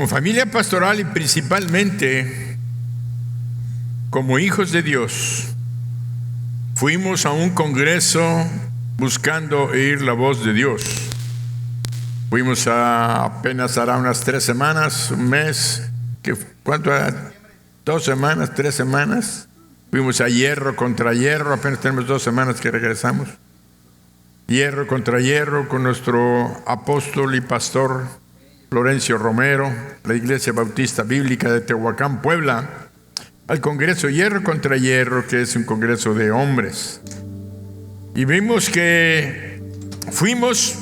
Como familia pastoral y principalmente como hijos de Dios, fuimos a un congreso buscando oír la voz de Dios. Fuimos apenas hará unas 3 semanas, un mes, ¿cuánto era? 2 semanas, 3 semanas. Fuimos a Hierro contra Hierro, apenas tenemos 2 semanas que regresamos. Hierro contra Hierro con nuestro apóstol y pastor Florencio Romero, la Iglesia Bautista Bíblica de Tehuacán, Puebla, al Congreso Hierro contra Hierro, que es un congreso de hombres. Y vimos que fuimos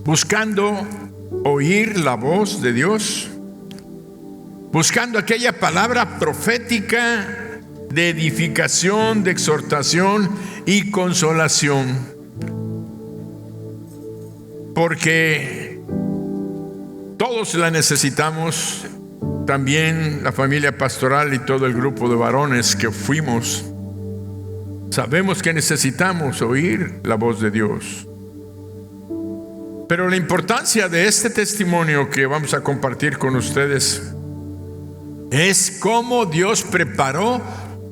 buscando oír la voz de Dios, buscando aquella palabra profética de edificación, de exhortación y consolación, porque todos la necesitamos, también la familia pastoral y todo el grupo de varones que fuimos. Sabemos que necesitamos oír la voz de Dios. Pero la importancia de este testimonio que vamos a compartir con ustedes es cómo Dios preparó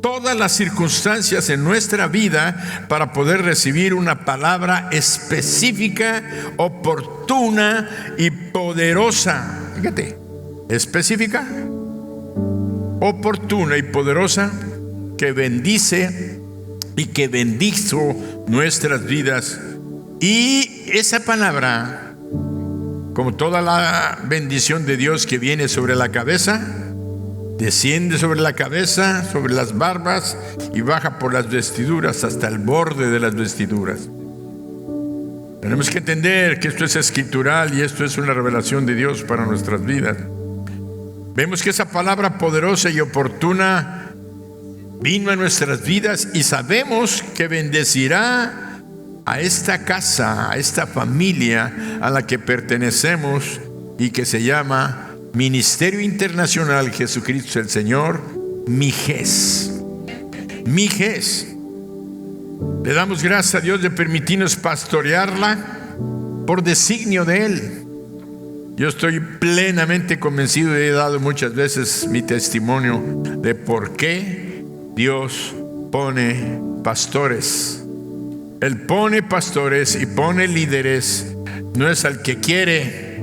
todas las circunstancias en nuestra vida para poder recibir una palabra específica, oportuna y poderosa. Fíjate, específica, oportuna y poderosa, que bendice y que bendijo nuestras vidas. Y esa palabra, como toda la bendición de Dios que viene sobre la cabeza, desciende sobre la cabeza, sobre las barbas y baja por las vestiduras hasta el borde de las vestiduras. Tenemos que entender que esto es escritural y esto es una revelación de Dios para nuestras vidas. Vemos que esa palabra poderosa y oportuna vino a nuestras vidas y sabemos que bendecirá a esta casa, a esta familia a la que pertenecemos y que se llama Ministerio Internacional Jesucristo el Señor, MIJES. MIJES. Le damos gracias a Dios de permitirnos pastorearla por designio de Él. Yo estoy plenamente convencido y he dado muchas veces mi testimonio de por qué Dios pone pastores. Él pone pastores y pone líderes, no es al que quiere,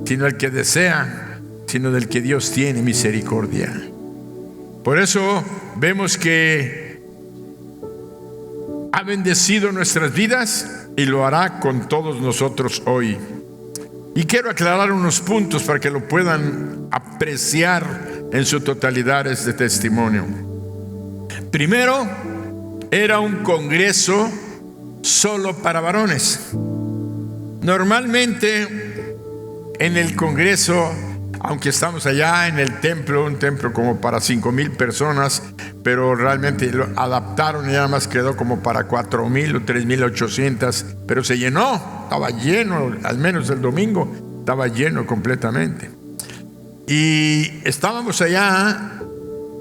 sino al que desea, sino del que Dios tiene misericordia. Por eso vemos que ha bendecido nuestras vidas y lo hará con todos nosotros hoy. Y quiero aclarar unos puntos para que lo puedan apreciar en su totalidad este testimonio. Primero, era un congreso solo para varones. Normalmente en el congreso, aunque estamos allá en el templo, un templo como para 5,000 personas, pero realmente lo adaptaron y nada más quedó como para 4,000 o 3,800, pero se llenó, estaba lleno, al menos el domingo estaba lleno completamente. Y estábamos allá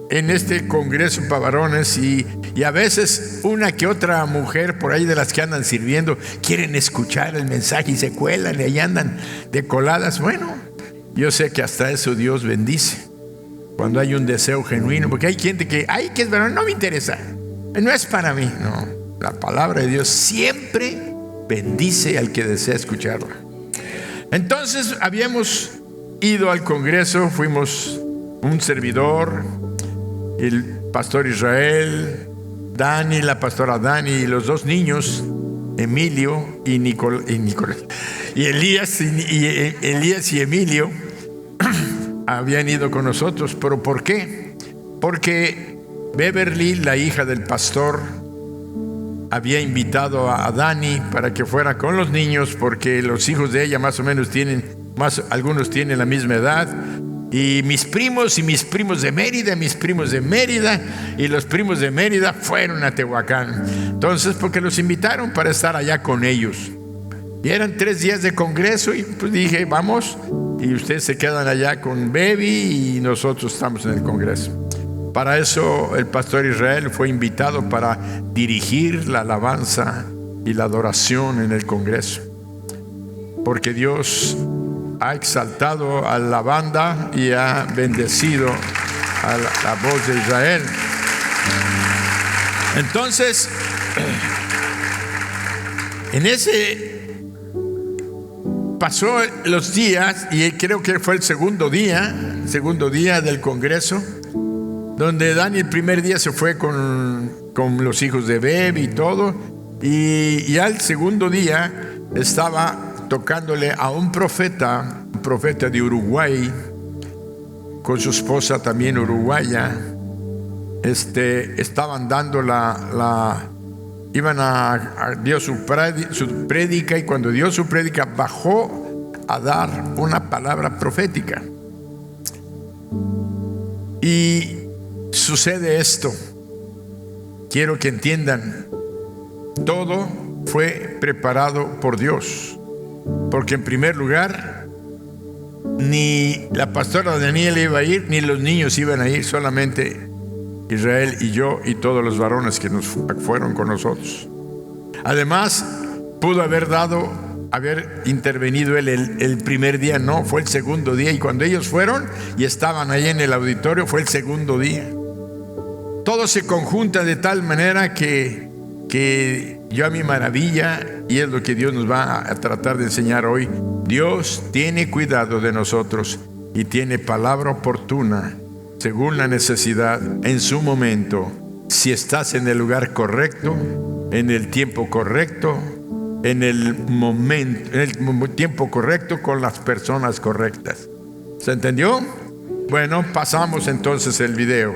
en este congreso para varones y a veces una que otra mujer por ahí de las que andan sirviendo quieren escuchar el mensaje y se cuelan y ahí andan de coladas. Bueno, yo sé que hasta eso Dios bendice cuando hay un deseo genuino, porque hay gente que, ay, que es varón, no me interesa, no es para mí. No, la palabra de Dios siempre bendice al que desea escucharla. Entonces habíamos ido al congreso, fuimos un servidor, el pastor Israel, Dani, la pastora Dani y los 2 niños, Emilio y Nicolás, y Elías y Emilio habían ido con nosotros. ¿Pero por qué? Porque Beverly, la hija del pastor, había invitado a Dani para que fuera con los niños, porque los hijos de ella más o menos algunos tienen la misma edad. Y mis primos de Mérida, y los primos de Mérida fueron a Tehuacán. Entonces, porque los invitaron para estar allá con ellos. Y eran 3 días de congreso y pues dije, vamos, y ustedes se quedan allá con Baby y nosotros estamos en el congreso. Para eso el pastor Israel fue invitado para dirigir la alabanza y la adoración en el congreso, porque Dios ha exaltado a la banda y ha bendecido a la voz de Israel. Entonces, en ese pasó los días, y creo que fue el segundo día del Congreso, donde Dani el primer día se fue con los hijos de Beb y todo, y al segundo día estaba tocándole a un profeta de Uruguay, con su esposa también uruguaya. Estaban dando iban a dio su prédica, y cuando dio su prédica bajó a dar una palabra profética. Y sucede esto. Quiero que entiendan, todo fue preparado por Dios, porque en primer lugar ni la pastora Daniela iba a ir, ni los niños iban a ir, solamente Israel y yo y todos los varones que nos fueron con nosotros. Además, pudo haber intervenido él el primer día, no, fue el segundo día, y cuando ellos fueron y estaban ahí en el auditorio, fue el segundo día. Todo se conjunta de tal manera que yo a mi maravilla, y es lo que Dios nos va a tratar de enseñar hoy. Dios tiene cuidado de nosotros y tiene palabra oportuna según la necesidad, en su momento, si estás en el lugar correcto, en el tiempo correcto, en el tiempo correcto, con las personas correctas. ¿Se entendió? Bueno, pasamos entonces el video.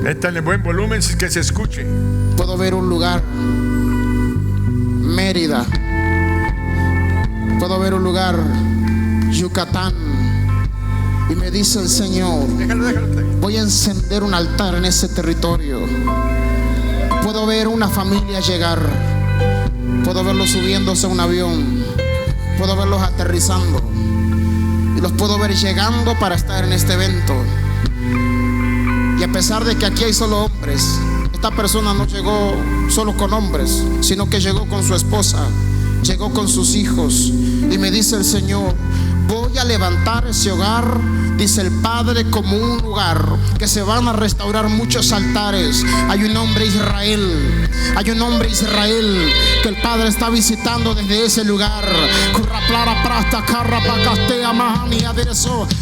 Métanle buen volumen, que se escuche. Puedo ver un lugar, Mérida. Puedo ver un lugar, Yucatán. Y me dice el Señor, voy a encender un altar en ese territorio. Puedo ver una familia llegar. Puedo verlos subiéndose a un avión. Puedo verlos aterrizando. Y los puedo ver llegando para estar en este evento. Y a pesar de que aquí hay solo hombres, esta persona no llegó solo con hombres, sino que llegó con su esposa, llegó con sus hijos. Y me dice el Señor, voy a levantar ese hogar, dice el Padre, como un lugar que se van a restaurar muchos altares. Hay un hombre Israel que el Padre está visitando desde ese lugar.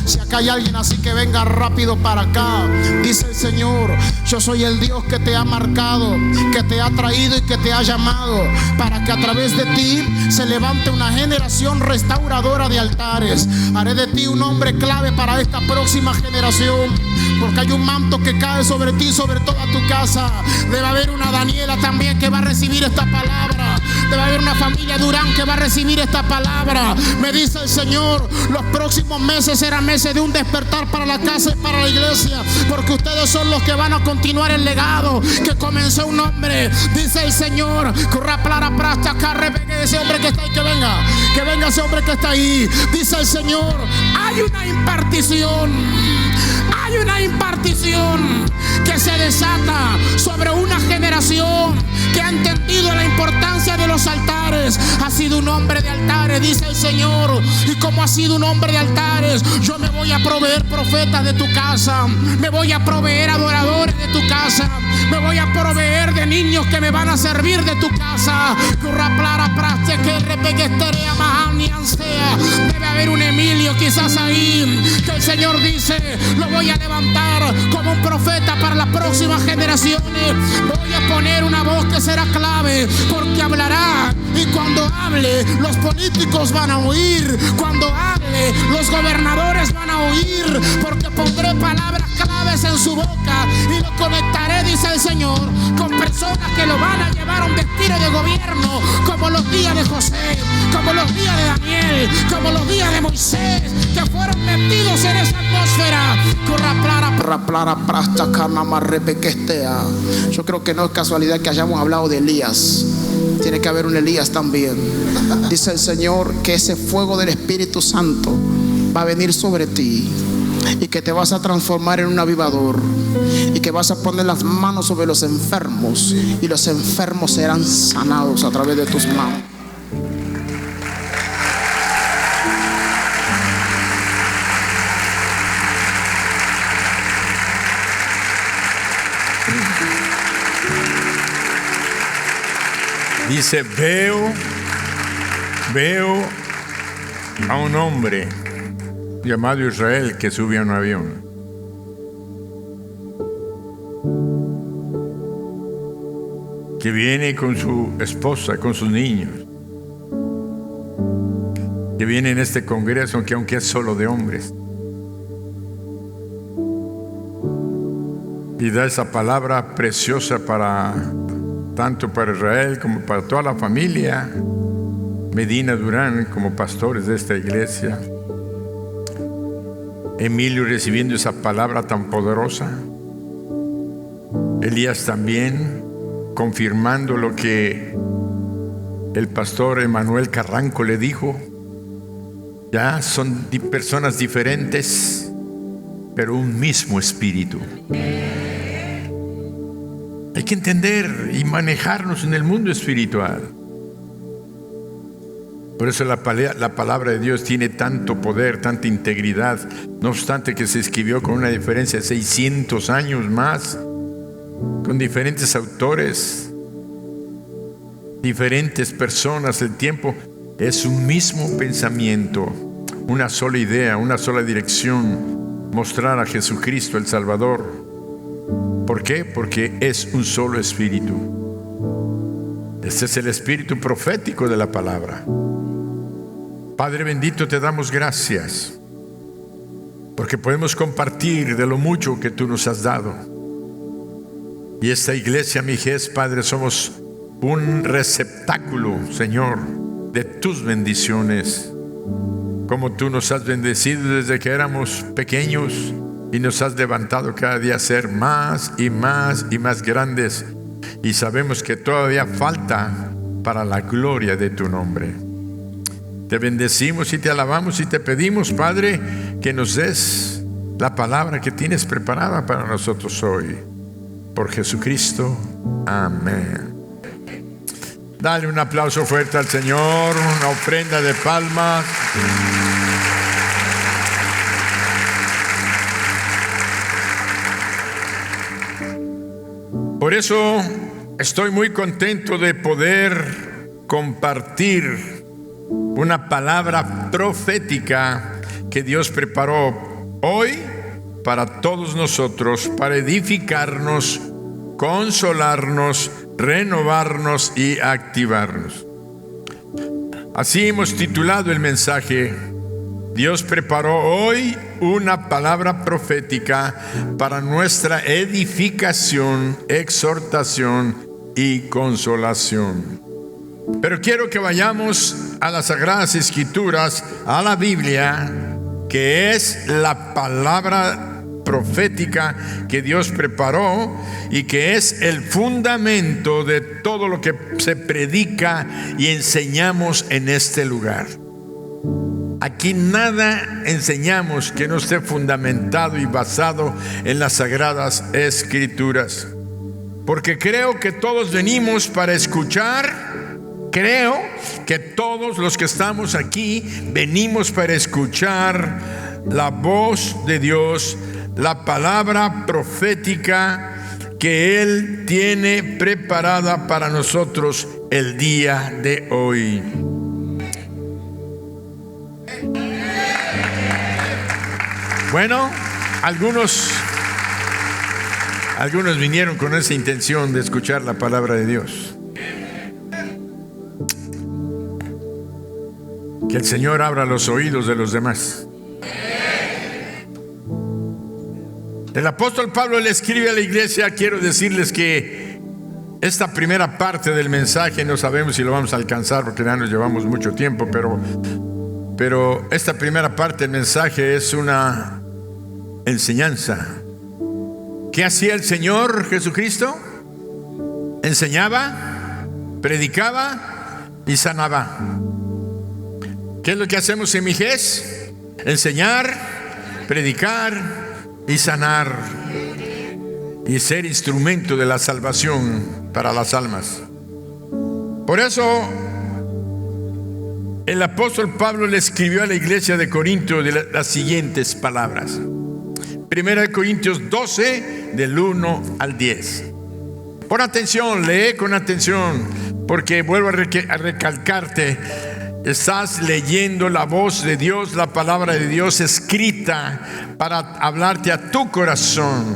Si acá hay alguien así, que venga rápido para acá. Dice el Señor, yo soy el Dios que te ha marcado, que te ha traído y que te ha llamado, para que a través de ti se levante una generación restauradora de altares. Haré de ti un hombre clave para esta próxima generación, porque hay un manto que cae sobre ti, sobre toda tu casa. Debe haber una Daniela también que va a recibir esta palabra. Debe haber una familia Durán que va a recibir esta palabra. Me dice el Señor, los próximos meses serán meses de un despertar para la casa y para la iglesia, porque ustedes son los que van a continuar el legado que comenzó un hombre. Dice el Señor, ese hombre que está ahí, que venga ese hombre que está ahí. Dice el Señor, hay una impartición que se desata sobre una generación que ha entendido la importancia de los altares. Ha sido un hombre de altares, dice el Señor, y como ha sido un hombre de altares, yo me voy a proveer profetas de tu casa, me voy a proveer adoradores de tu casa, me voy a proveer de niños que me van a servir de tu casa. Debe haber un Emilio quizás ahí, que el Señor dice, lo voy a levantar como un profeta para las próximas generaciones. Voy a poner una voz que será clave, porque hablará, y cuando hable los políticos van a oír, cuando hable los gobernadores van a oír, porque pondré palabras claves en su boca y lo conectaré, dice el Señor, con personas que lo van a llevar a un destino de gobierno, como los días de José, como los días de Daniel, como los días de Moisés, que fueron metidos en esa atmósfera. Yo creo que no es casualidad que hayamos hablado de Elías. Tiene que haber un Elías también. Dice el Señor que ese fuego del Espíritu Santo va a venir sobre ti, y que te vas a transformar en un avivador, y que vas a poner las manos sobre los enfermos, y los enfermos serán sanados a través de tus manos. Dice, veo a un hombre llamado Israel que sube a un avión. Que viene con su esposa, con sus niños. Que viene en este congreso, que aunque es solo de hombres. Y da esa palabra preciosa tanto para Israel como para toda la familia Medina Durán como pastores de esta iglesia. Emilio recibiendo esa palabra tan poderosa. Elías también confirmando lo que el pastor Emanuel Carranco le dijo. Ya son personas diferentes, pero un mismo espíritu. Hay que entender y manejarnos en el mundo espiritual. Por eso la palabra de Dios tiene tanto poder, tanta integridad, no obstante que se escribió con una diferencia de 600 años más, con diferentes autores, diferentes personas. El tiempo es un mismo pensamiento, una sola idea, una sola dirección: mostrar a Jesucristo el Salvador. ¿Por qué? Porque es un solo espíritu. Este es el espíritu profético de la palabra. Padre bendito, te damos gracias porque podemos compartir de lo mucho que tú nos has dado. Y esta iglesia, Mijés, Padre, somos un receptáculo, Señor, de tus bendiciones. Como tú nos has bendecido desde que éramos pequeños y nos has levantado cada día a ser más y más y más grandes. Y sabemos que todavía falta para la gloria de tu nombre. Te bendecimos y te alabamos y te pedimos, Padre, que nos des la palabra que tienes preparada para nosotros hoy. Por Jesucristo, amén. Dale un aplauso fuerte al Señor, una ofrenda de palmas. Por eso estoy muy contento de poder compartir una palabra profética que Dios preparó hoy para todos nosotros, para edificarnos, consolarnos, renovarnos y activarnos. Así hemos titulado el mensaje: Dios preparó hoy una palabra profética para nuestra edificación, exhortación y consolación. Pero quiero que vayamos a las Sagradas Escrituras, a la Biblia, que es la palabra profética que Dios preparó y que es el fundamento de todo lo que se predica y enseñamos en este lugar. Aquí nada enseñamos que no esté fundamentado y basado en las Sagradas Escrituras, porque creo que todos venimos para escuchar. Creo que todos los que estamos aquí venimos para escuchar la voz de Dios, la palabra profética que Él tiene preparada para nosotros el día de hoy. Bueno, algunos vinieron con esa intención de escuchar la palabra de Dios. Que el Señor abra los oídos de los demás. El apóstol Pablo le escribe a la iglesia. Quiero decirles que esta primera parte del mensaje, no sabemos si lo vamos a alcanzar porque ya nos llevamos mucho tiempo, pero esta primera parte del mensaje es una enseñanza. ¿Qué hacía el Señor Jesucristo? Enseñaba, predicaba y sanaba. ¿Qué es lo que hacemos en Mijés? Enseñar, predicar y sanar, y ser instrumento de la salvación para las almas. Por eso el apóstol Pablo le escribió a la iglesia de Corinto las siguientes palabras. 1 Corintios 12, del 1 al 10. Pon atención, lee con atención, porque vuelvo a recalcarte, estás leyendo la voz de Dios, la palabra de Dios escrita para hablarte a tu corazón.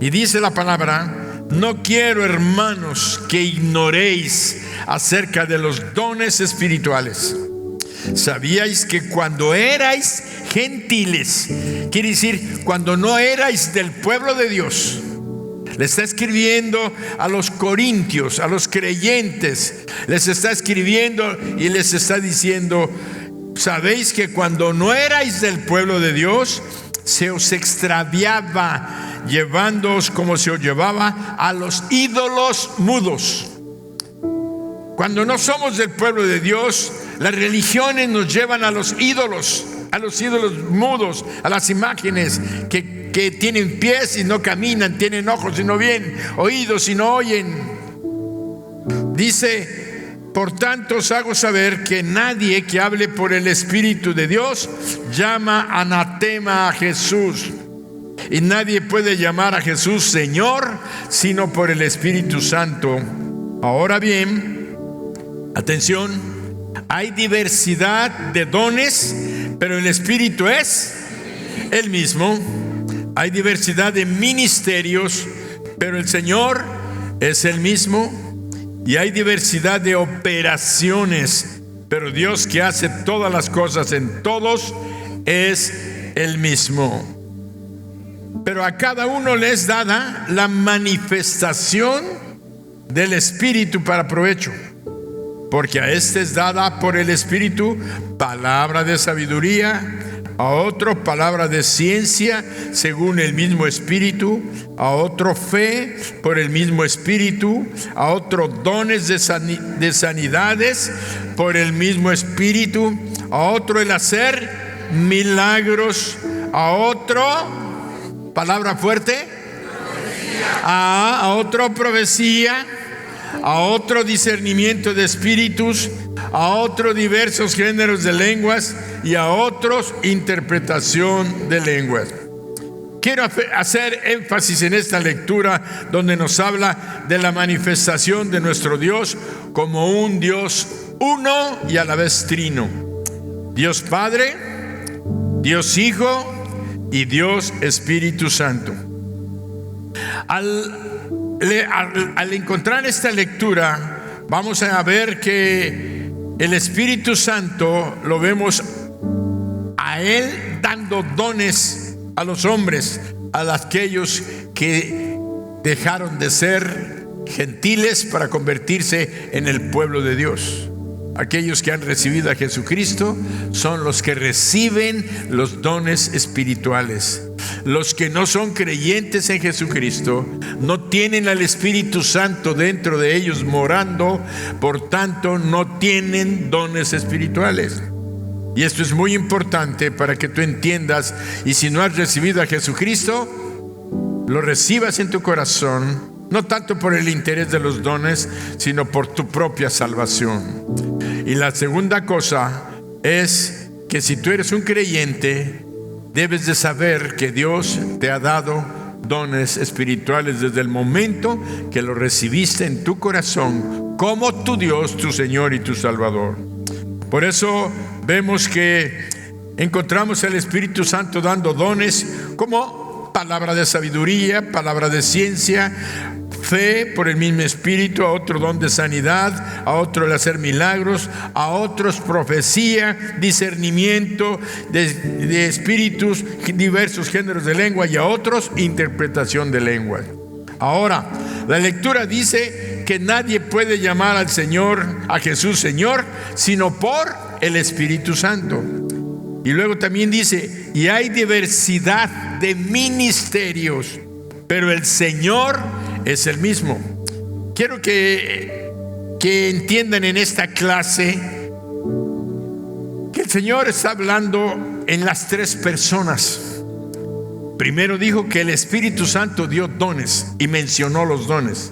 Y dice la palabra: no quiero, hermanos, que ignoréis acerca de los dones espirituales. ¿Sabíais que cuando erais gentiles, quiere decir cuando no erais del pueblo de Dios? Le está escribiendo a los corintios, a los creyentes, les está escribiendo y les está diciendo: ¿sabéis que cuando no erais del pueblo de Dios, se os extraviaba, llevándoos como se os llevaba a los ídolos mudos? Cuando no somos del pueblo de Dios, las religiones nos llevan a los ídolos mudos, a las imágenes que tienen pies y no caminan, tienen ojos y no ven, oídos y no oyen. Dice: por tanto os hago saber que nadie que hable por el Espíritu de Dios llama anatema a Jesús. Y nadie puede llamar a Jesús Señor sino por el Espíritu Santo. Ahora bien, atención, hay diversidad de dones, pero el Espíritu es el mismo. Hay diversidad de ministerios, pero el Señor es el mismo. Y hay diversidad de operaciones, pero Dios, que hace todas las cosas en todos, es el mismo. Pero a cada uno le es dada la manifestación del Espíritu para provecho. Porque a este es dada por el Espíritu palabra de sabiduría, a otro palabra de ciencia según el mismo Espíritu, a otro fe por el mismo Espíritu, a otro dones de sanidades por el mismo Espíritu, a otro el hacer milagros, a otro, palabra fuerte, a otro profecía, a otro discernimiento de espíritus, a otro diversos géneros de lenguas y a otros interpretación de lenguas. Quiero hacer énfasis en esta lectura donde nos habla de la manifestación de nuestro Dios como un Dios uno y a la vez trino. Dios Padre, Dios Hijo y Dios Espíritu Santo. Al encontrar esta lectura, vamos a ver que el Espíritu Santo lo vemos a Él dando dones a los hombres, a aquellos que dejaron de ser gentiles para convertirse en el pueblo de Dios. Aquellos que han recibido a Jesucristo son los que reciben los dones espirituales. Los que no son creyentes en Jesucristo no tienen al Espíritu Santo dentro de ellos morando, por tanto no tienen dones espirituales. Y esto es muy importante para que tú entiendas, y si no has recibido a Jesucristo, lo recibas en tu corazón, no tanto por el interés de los dones, sino por tu propia salvación. Y la segunda cosa es que si tú eres un creyente, debes de saber que Dios te ha dado dones espirituales desde el momento que lo recibiste en tu corazón como tu Dios, tu Señor y tu Salvador. Por eso vemos que encontramos al Espíritu Santo dando dones como palabra de sabiduría, palabra de ciencia, fe por el mismo Espíritu, a otro don de sanidad, a otro el hacer milagros, a otros profecía, discernimiento de espíritus, diversos géneros de lengua, y a otros interpretación de lenguas. Ahora, la lectura dice que nadie puede llamar al Señor, a Jesús Señor, sino por el Espíritu Santo. Y luego también dice: y hay diversidad de ministerios, pero el Señor es el mismo. Quiero que entiendan en esta clase que el Señor está hablando en las tres personas. Primero dijo que el Espíritu Santo dio dones y mencionó los dones.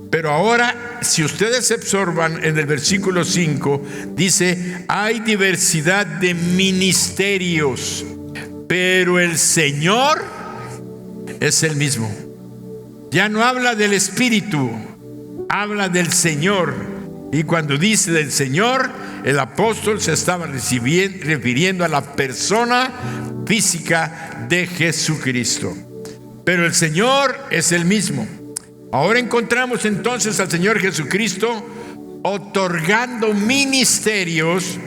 Pero ahora, si ustedes observan en el versículo 5, dice: hay diversidad de ministerios, pero el Señor es el mismo. Ya no habla del Espíritu, habla del Señor. Y cuando dice del Señor, el apóstol se estaba refiriendo a la persona física de Jesucristo. Pero el Señor es el mismo. Ahora encontramos entonces al Señor Jesucristo otorgando ministerios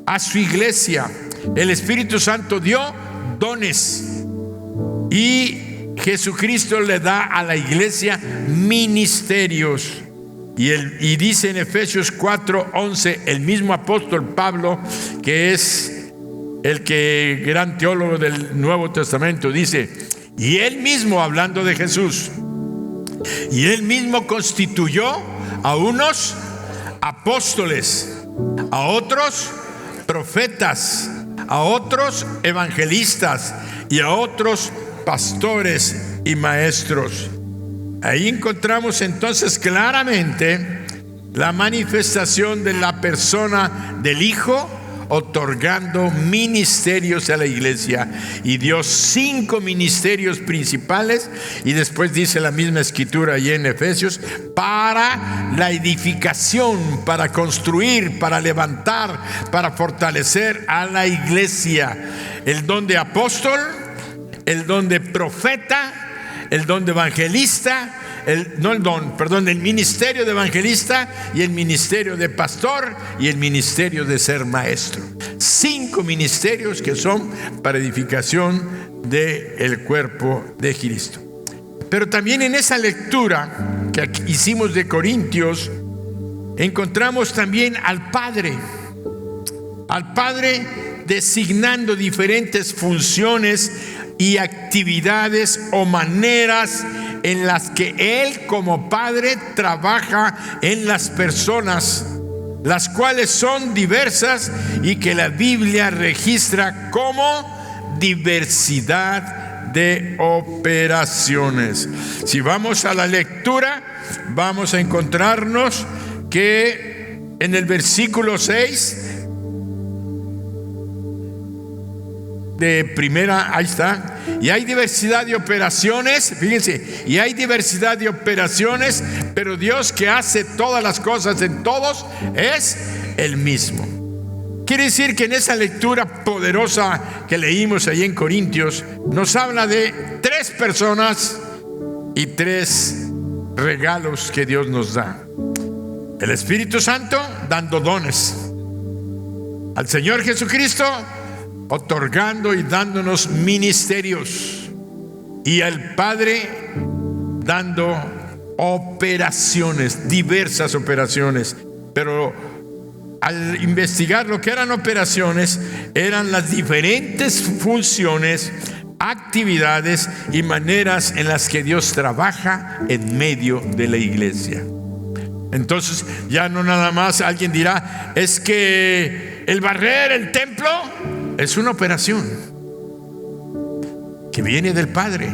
a su iglesia. El Espíritu Santo dio dones y Jesucristo le da a la iglesia ministerios. Y dice en Efesios 4:11, el mismo apóstol Pablo, que es el gran teólogo del Nuevo Testamento, dice: y él mismo, hablando de Jesús, y él mismo constituyó a unos apóstoles, a otros profetas, a otros evangelistas y a otros pastores y maestros. Ahí encontramos entonces claramente la manifestación de la persona del Hijo otorgando ministerios a la iglesia, y dio 5 ministerios principales, y después dice la misma escritura allí en Efesios, para la edificación, para construir, para levantar, para fortalecer a la iglesia. El don de apóstol, el don de profeta, el don de evangelista, el ministerio de evangelista, y el ministerio de pastor, y el ministerio de ser maestro. 5 ministerios que son para edificación del cuerpo de Cristo. Pero también en esa lectura que hicimos de Corintios, encontramos también al Padre designando diferentes funciones y actividades o maneras en las que Él como Padre trabaja en las personas, las cuales son diversas y que la Biblia registra como diversidad de operaciones. Si vamos a la lectura, vamos a encontrarnos que en el versículo 6 de primera, ahí está, y hay diversidad de operaciones, fíjense, y hay diversidad de operaciones, pero Dios, que hace todas las cosas en todos, es el mismo. Quiere decir que en esa lectura poderosa que leímos ahí en Corintios, nos habla de 3 personas y 3 regalos que Dios nos da. El Espíritu Santo dando dones, al Señor Jesucristo otorgando y dándonos ministerios, y al Padre dando operaciones, diversas operaciones. Pero al investigar lo que eran operaciones, eran las diferentes funciones, actividades y maneras en las que Dios trabaja en medio de la iglesia. Entonces ya no nada más alguien dirá, es que el barrer el templo es una operación que viene del Padre.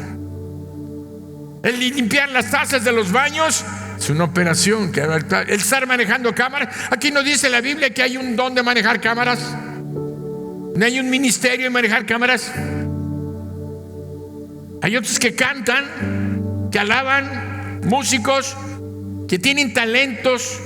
El limpiar las tazas de los baños es una operación que el estar manejando cámaras. Aquí no dice la Biblia que hay un don de manejar cámaras, no hay un ministerio de manejar cámaras. Hay otros que cantan, que alaban, músicos que tienen talentos,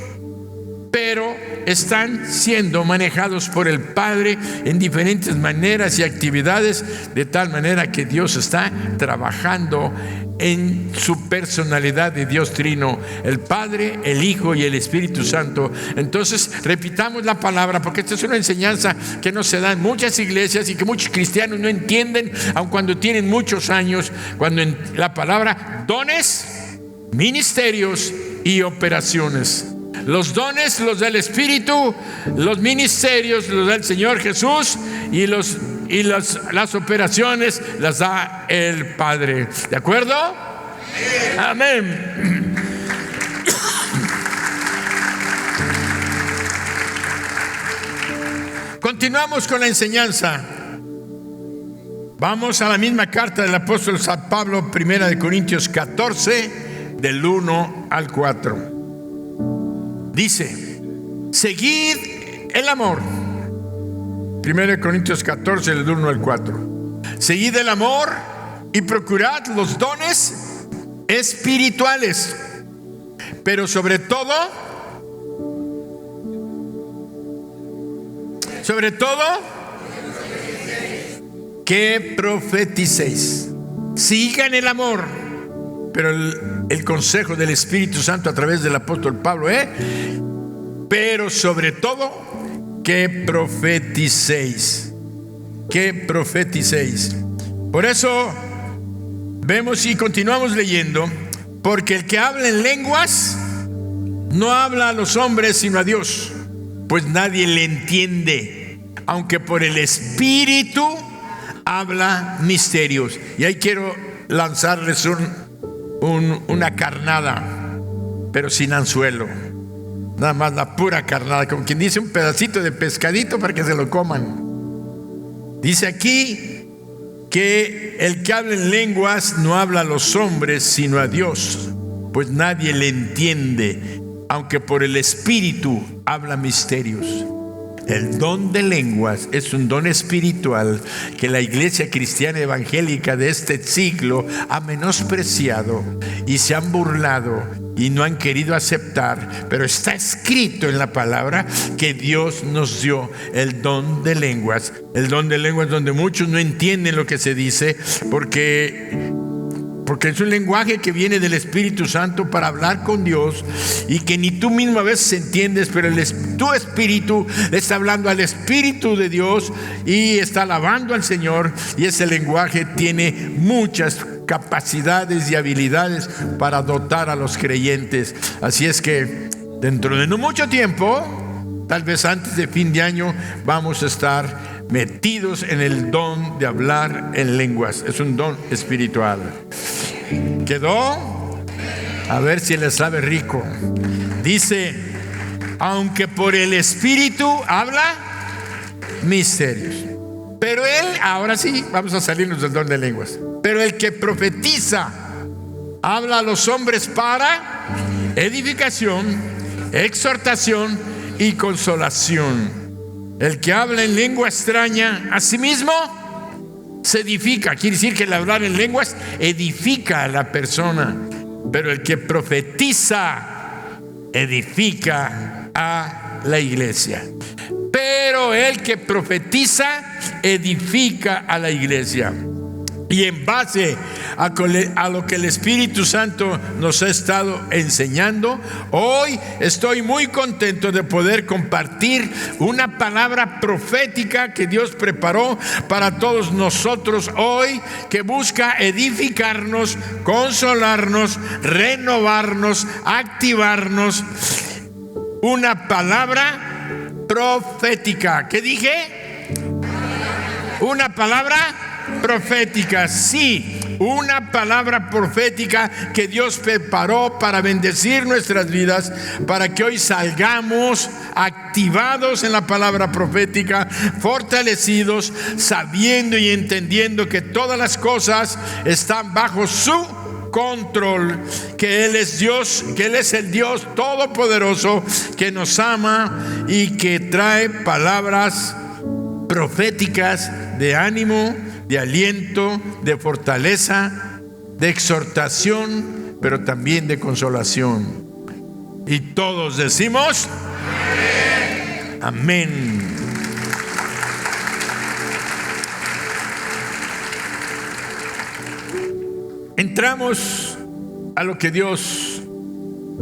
pero están siendo manejados por el Padre en diferentes maneras y actividades, de tal manera que Dios está trabajando en su personalidad de Dios Trino, el Padre, el Hijo y el Espíritu Santo. Entonces repitamos la palabra, porque esta es una enseñanza que no se da en muchas iglesias y que muchos cristianos no entienden, aun cuando tienen muchos años, cuando en la palabra dones, ministerios y operaciones. Los dones los da el Espíritu, los ministerios los da el Señor Jesús, y las operaciones las da el Padre. ¿De acuerdo? Amén. Continuamos con la enseñanza. Vamos a la misma carta del apóstol San Pablo, 1 Corintios 14, del 1 al 4. Dice: seguid el amor. 1 Corintios 14, del 1 al 4. Seguid el amor y procurad los dones espirituales, pero sobre todo, que profeticéis. Sigan el amor. Pero el consejo del Espíritu Santo a través del apóstol Pablo, pero sobre todo, que profeticéis. Que profeticéis. Por eso vemos y continuamos leyendo, porque el que habla en lenguas no habla a los hombres sino a Dios, pues nadie le entiende, aunque por el Espíritu habla misterios. Y ahí quiero lanzarles una carnada, pero sin anzuelo, nada más la pura carnada, como quien dice, un pedacito de pescadito para que se lo coman. Dice aquí que el que habla en lenguas no habla a los hombres sino a Dios, pues nadie le entiende, aunque por el Espíritu habla misterios. El don de lenguas es un don espiritual que la iglesia cristiana evangélica de este siglo ha menospreciado y se han burlado y no han querido aceptar, pero está escrito en la palabra que Dios nos dio el don de lenguas. El don de lenguas donde muchos no entienden lo que se dice porque es un lenguaje que viene del Espíritu Santo para hablar con Dios y que ni tú mismo a veces entiendes, pero tu espíritu está hablando al Espíritu de Dios y está alabando al Señor, y ese lenguaje tiene muchas capacidades y habilidades para dotar a los creyentes. Así es que dentro de no mucho tiempo, tal vez antes de fin de año, vamos a estar metidos en el don de hablar en lenguas. Es un don espiritual. ¿Quedó? A ver si le sabe rico. Dice, aunque por el Espíritu habla misterios. Pero él, ahora sí, vamos a salirnos del don de lenguas. Pero el que profetiza habla a los hombres para edificación, exhortación y consolación. El que habla en lengua extraña a sí mismo se edifica. Quiere decir que el hablar en lenguas edifica a la persona. Pero el que profetiza edifica a la iglesia. Pero el que profetiza edifica a la iglesia. Y en base a lo que el Espíritu Santo nos ha estado enseñando, hoy estoy muy contento de poder compartir una palabra profética que Dios preparó para todos nosotros hoy, que busca edificarnos, consolarnos, renovarnos, activarnos. Una palabra profética. ¿Qué dije? Una palabra profética, sí, una palabra profética que Dios preparó para bendecir nuestras vidas, para que hoy salgamos activados en la palabra profética, fortalecidos, sabiendo y entendiendo que todas las cosas están bajo su control, que Él es Dios, que Él es el Dios todopoderoso, que nos ama y que trae palabras proféticas de ánimo, de aliento, de fortaleza, de exhortación, pero también de consolación. Y todos decimos amén. Amén. Entramos a lo que Dios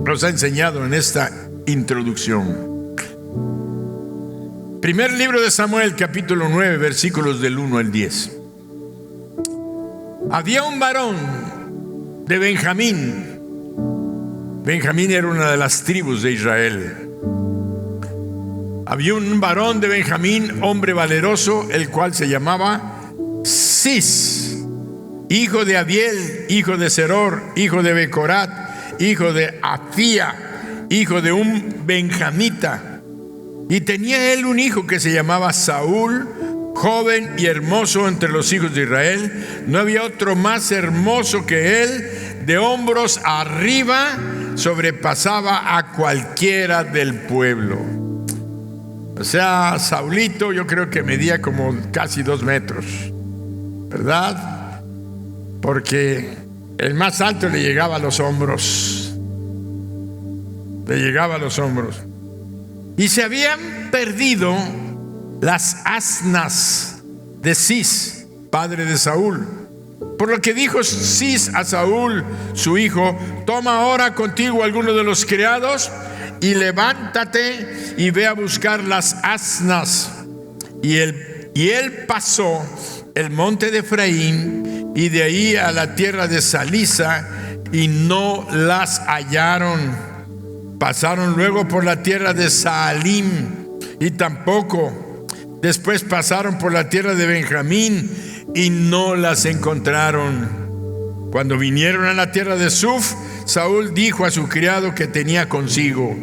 nos ha enseñado en esta introducción. Primer libro de Samuel, capítulo 9, versículos del 1 al 10. Había un varón de Benjamín. Benjamín era una de las tribus de Israel. Había un varón de Benjamín, hombre valeroso, el cual se llamaba Cis, hijo de Abiel, hijo de Seror, hijo de Becorat, hijo de Afía, hijo de un benjamita. Y tenía él un hijo que se llamaba Saúl, joven y hermoso entre los hijos de Israel. No había otro más hermoso que él, de hombros arriba sobrepasaba a cualquiera del pueblo. O sea, Saulito yo creo que medía como casi 2 metros, ¿verdad? Porque el más alto le llegaba a los hombros. le llegaba a los hombros. Y se habían perdido las asnas de Cis, padre de Saúl. Por lo que dijo Cis a Saúl, su hijo: toma ahora contigo alguno de los criados y levántate y ve a buscar las asnas. Y él pasó el monte de Efraín y de ahí a la tierra de Salisa, y no las hallaron. Pasaron luego por la tierra de Saalim, y tampoco. Después pasaron por la tierra de Benjamín y no las encontraron. Cuando vinieron a la tierra de Suf, Saúl dijo a su criado que tenía consigo: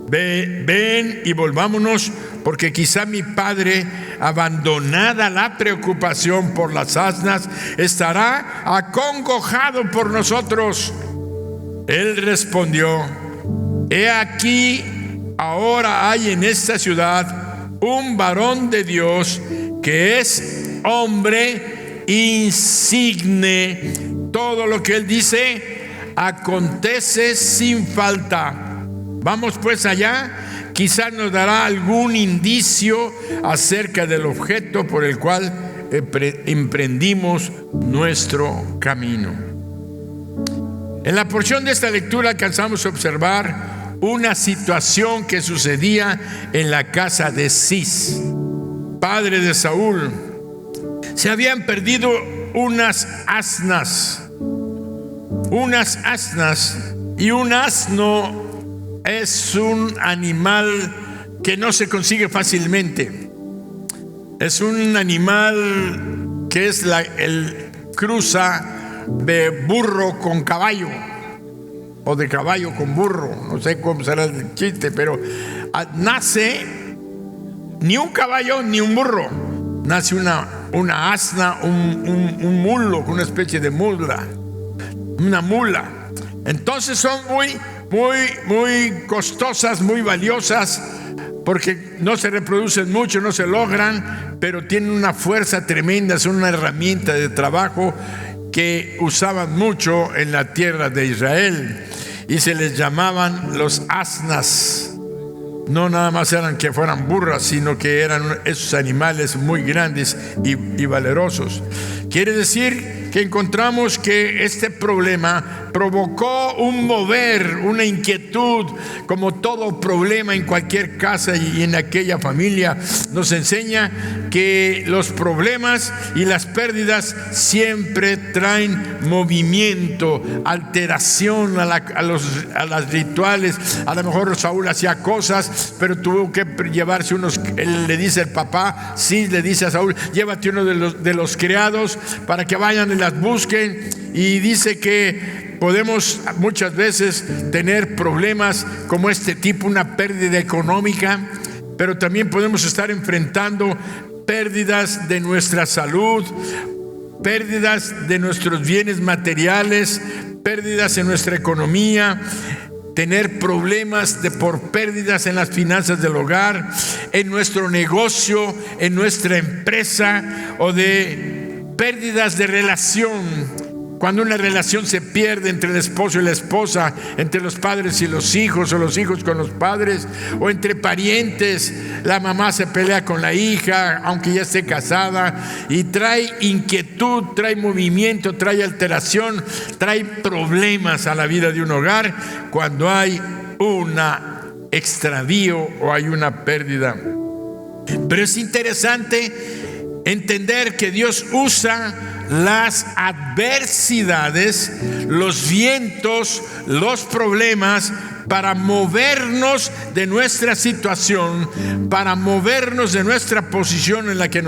ven y volvámonos, porque quizá mi padre, abandonada la preocupación por las asnas, estará acongojado por nosotros. Él respondió: he aquí, ahora hay en esta ciudad un varón de Dios que es hombre insigne. Todo lo que él dice acontece sin falta. Vamos pues allá, quizás nos dará algún indicio acerca del objeto por el cual emprendimos nuestro camino. En la porción de esta lectura alcanzamos a observar una situación que sucedía en la casa de Cis, padre de Saúl. Se habían perdido unas asnas, y un asno es un animal que no se consigue fácilmente. Es un animal que es el cruza de burro con caballo, o de caballo con burro, no sé cómo será el chiste, pero nace ni un caballo ni un burro, nace una asna, un mulo, una especie de mula, una mula. Entonces son muy costosas, muy valiosas, porque no se reproducen mucho, no se logran, pero tienen una fuerza tremenda, son una herramienta de trabajo que usaban mucho en la tierra de Israel, y se les llamaban los asnas. No nada más eran que fueran burras, sino que eran esos animales muy grandes y valerosos. Quiere decir que encontramos que este problema provocó un mover, una inquietud, como todo problema en cualquier casa y en aquella familia. Nos enseña que los problemas y las pérdidas siempre traen movimiento, alteración a las rituales. A lo mejor Saúl hacía cosas, pero tuvo que llevarse unos. Él le dice el papá, sí, le dice a Saúl: llévate uno de los criados para que vayan y las busquen. Y dice que podemos muchas veces tener problemas como este tipo, una pérdida económica, pero también podemos estar enfrentando pérdidas de nuestra salud, pérdidas de nuestros bienes materiales, pérdidas en nuestra economía, tener problemas por pérdidas en las finanzas del hogar, en nuestro negocio, en nuestra empresa, o de pérdidas de relación. Cuando una relación se pierde entre el esposo y la esposa, entre los padres y los hijos, o los hijos con los padres, o entre parientes, la mamá se pelea con la hija, aunque ya esté casada, y trae inquietud, trae movimiento, trae alteración, trae problemas a la vida de un hogar cuando hay un extravío o hay una pérdida. Pero es interesante entender que Dios usa las adversidades, los vientos, los problemas para movernos de nuestra situación, para movernos de nuestra posición en la que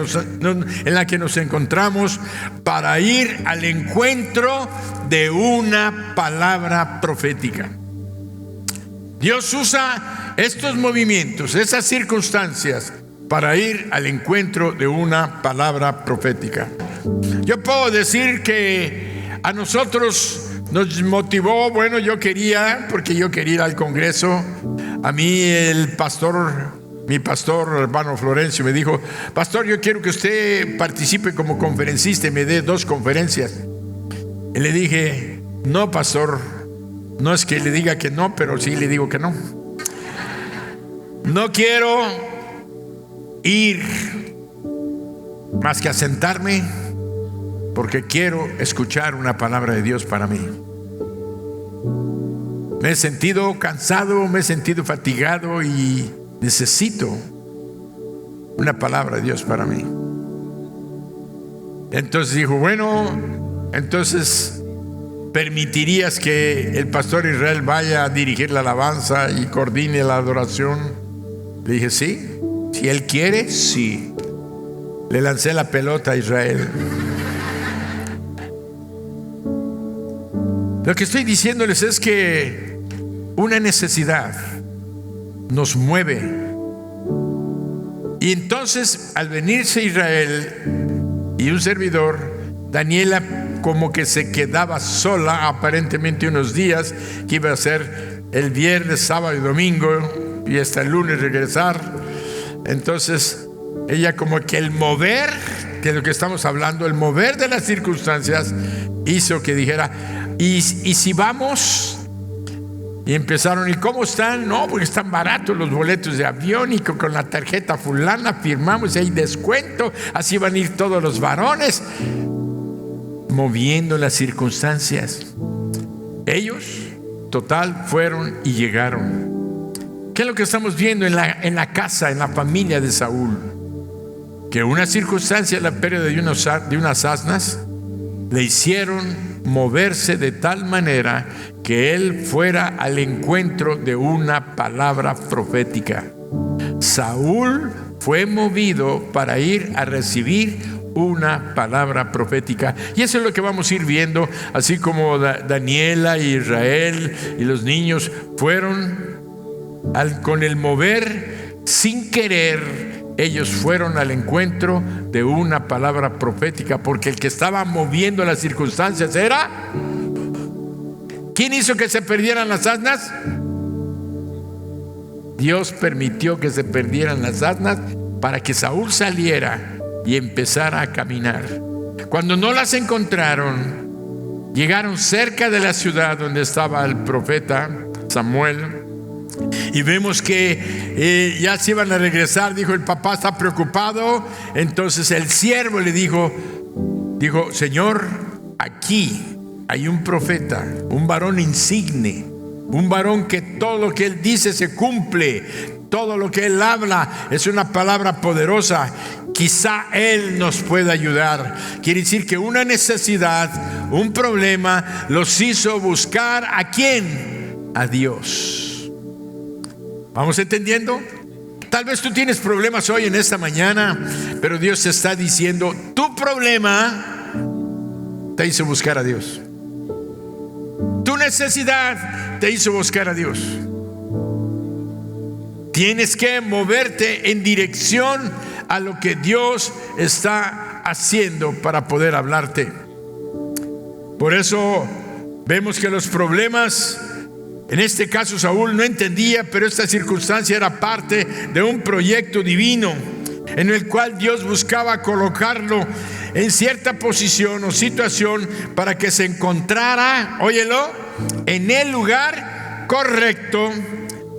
nos encontramos, para ir al encuentro de una palabra profética. Dios usa estos movimientos, esas circunstancias, para ir al encuentro de una palabra profética. Yo puedo decir que a nosotros nos motivó, yo quería ir al Congreso. A mí mi pastor, hermano Florencio, me dijo: pastor, yo quiero que usted participe como conferencista y me dé 2 conferencias. Y le dije: no, pastor, No es que le diga que no, pero sí le digo que no. No quiero ir más que a sentarme, porque quiero escuchar una palabra de Dios para mí. Me he sentido cansado, me he sentido fatigado y necesito una palabra de Dios para mí. Entonces dijo, bueno, entonces ¿permitirías que el pastor Israel vaya a dirigir la alabanza y coordine la adoración? Le dije, sí, si él quiere, sí. Le lancé la pelota a Israel. Lo que estoy diciéndoles es que una necesidad nos mueve. Y entonces, al venirse Israel y un servidor, Daniela como que se quedaba sola aparentemente unos días, que iba a ser el viernes, sábado y domingo, y hasta el lunes regresar. Entonces ella como que el mover, que es lo que estamos hablando, el mover de las circunstancias hizo que dijera, ¿y si vamos? Y empezaron, ¿y cómo están? No, porque están baratos los boletos de avión, y con la tarjeta fulana firmamos y hay descuento, así van a ir todos los varones. Moviendo las circunstancias. Ellos, total, fueron y llegaron. ¿Qué es lo que estamos viendo en la casa, en la familia de Saúl? Que una circunstancia, la pérdida de unas asnas, le hicieron moverse de tal manera que él fuera al encuentro de una palabra profética. Saúl fue movido para ir a recibir una palabra profética, y eso es lo que vamos a ir viendo, así como Daniela y Israel y los niños fueron con el mover sin querer. Ellos fueron al encuentro de una palabra profética, porque el que estaba moviendo las circunstancias era... ¿Quién hizo que se perdieran las asnas? Dios permitió que se perdieran las asnas para que Saúl saliera y empezara a caminar. Cuando no las encontraron, llegaron cerca de la ciudad donde estaba el profeta Samuel, y vemos que ya se iban a regresar. Dijo, el papá está preocupado. Entonces el siervo le dijo, Señor, aquí hay un profeta, un varón insigne, un varón que todo lo que él dice se cumple, todo lo que él habla es una palabra poderosa. Quizá él nos pueda ayudar. Quiere decir que una necesidad, un problema, los hizo buscar ¿a quién? A Dios. ¿Vamos entendiendo? Tal vez tú tienes problemas hoy en esta mañana, pero Dios te está diciendo, tu problema te hizo buscar a Dios. Tu necesidad te hizo buscar a Dios. Tienes que moverte en dirección a lo que Dios está haciendo para poder hablarte. Por eso vemos que los problemas, en este caso Saúl no entendía, pero esta circunstancia era parte de un proyecto divino en el cual Dios buscaba colocarlo en cierta posición o situación para que se encontrara, óyelo, en el lugar correcto,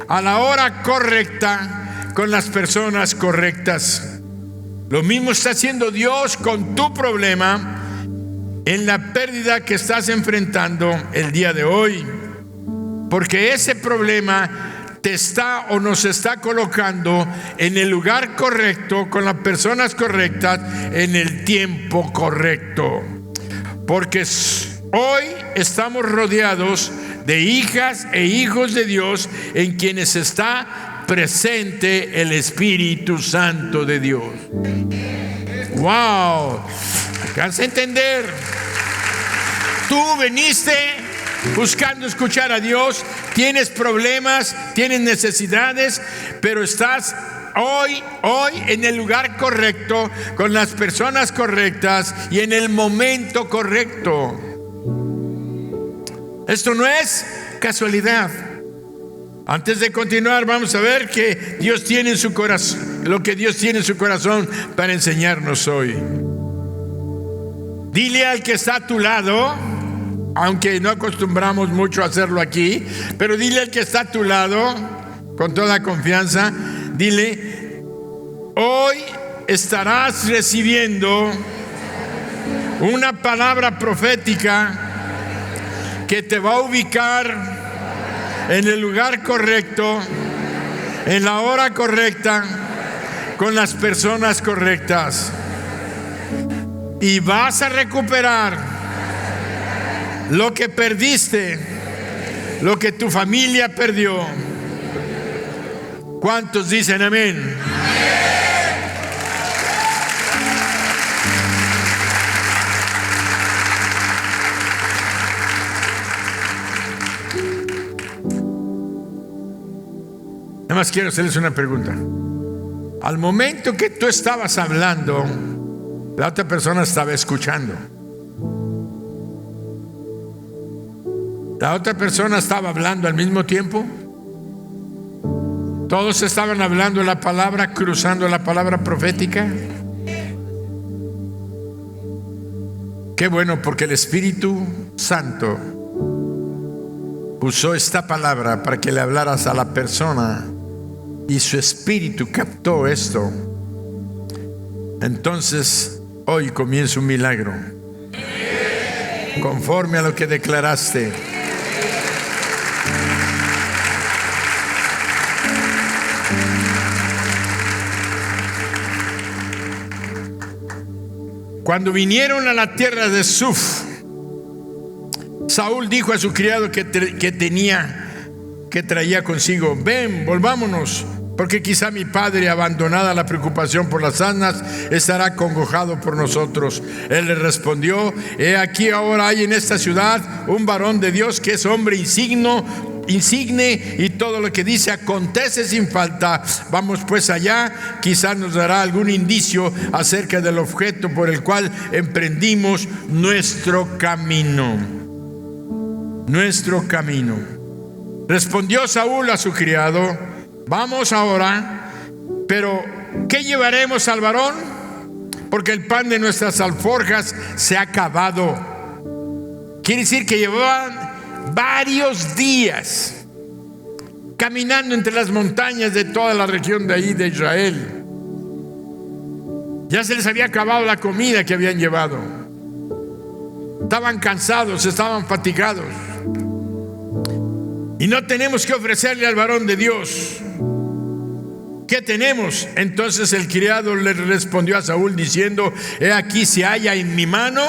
a la hora correcta, con las personas correctas. Lo mismo está haciendo Dios con tu problema, en la pérdida que estás enfrentando el día de hoy, porque ese problema te está o nos está colocando en el lugar correcto, con las personas correctas, en el tiempo correcto. Porque hoy estamos rodeados de hijas e hijos de Dios, en quienes está presente el Espíritu Santo de Dios. ¡Wow! ¿Alcanza a entender? Tú veniste buscando escuchar a Dios, tienes problemas, tienes necesidades, pero estás hoy en el lugar correcto, con las personas correctas y en el momento correcto. Esto no es casualidad. Antes de continuar, vamos a ver que Dios tiene en su corazón, lo que Dios tiene en su corazón para enseñarnos hoy. Dile al que está a tu lado, aunque no acostumbramos mucho a hacerlo aquí, pero dile al que está a tu lado, con toda confianza, dile: hoy estarás recibiendo una palabra profética que te va a ubicar en el lugar correcto, en la hora correcta, con las personas correctas, y vas a recuperar lo que perdiste, lo que tu familia perdió. ¿Cuántos dicen amén? Nada más quiero hacerles una pregunta. Al momento que tú estabas hablando, la otra persona estaba escuchando. La otra persona estaba hablando al mismo tiempo. Todos estaban hablando la palabra, cruzando la palabra profética. Qué bueno, porque el Espíritu Santo usó esta palabra para que le hablaras a la persona y su espíritu captó esto. Entonces hoy comienza un milagro conforme a lo que declaraste. Cuando vinieron a la tierra de Suf, Saúl dijo a su criado que traía consigo: ven, volvámonos, porque quizá mi padre, abandonada la preocupación por las asnas, estará acongojado por nosotros. Él le respondió: he aquí, ahora hay en esta ciudad un varón de Dios que es hombre insigne, y todo lo que dice acontece sin falta. Vamos pues allá, quizá nos dará algún indicio acerca del objeto por el cual emprendimos nuestro camino. Respondió Saúl a su criado: vamos ahora, pero ¿qué llevaremos al varón? Porque el pan de nuestras alforjas se ha acabado. Quiere decir que llevaban varios días caminando entre las montañas de toda la región de ahí de Israel. Ya se les había acabado la comida que habían llevado. Estaban cansados, estaban fatigados. Y no tenemos que ofrecerle al varón de Dios. ¿Qué tenemos? Entonces el criado le respondió a Saúl diciendo: he aquí, se halla en mi mano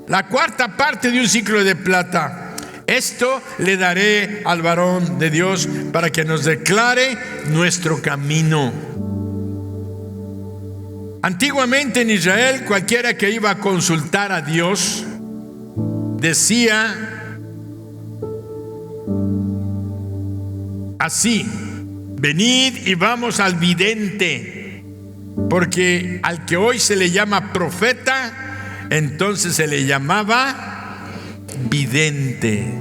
la cuarta parte de un siclo de plata. Esto le daré al varón de Dios para que nos declare nuestro camino. Antiguamente en Israel, cualquiera que iba a consultar a Dios decía así: venid y vamos al vidente, porque al que hoy se le llama profeta, entonces se le llamaba vidente.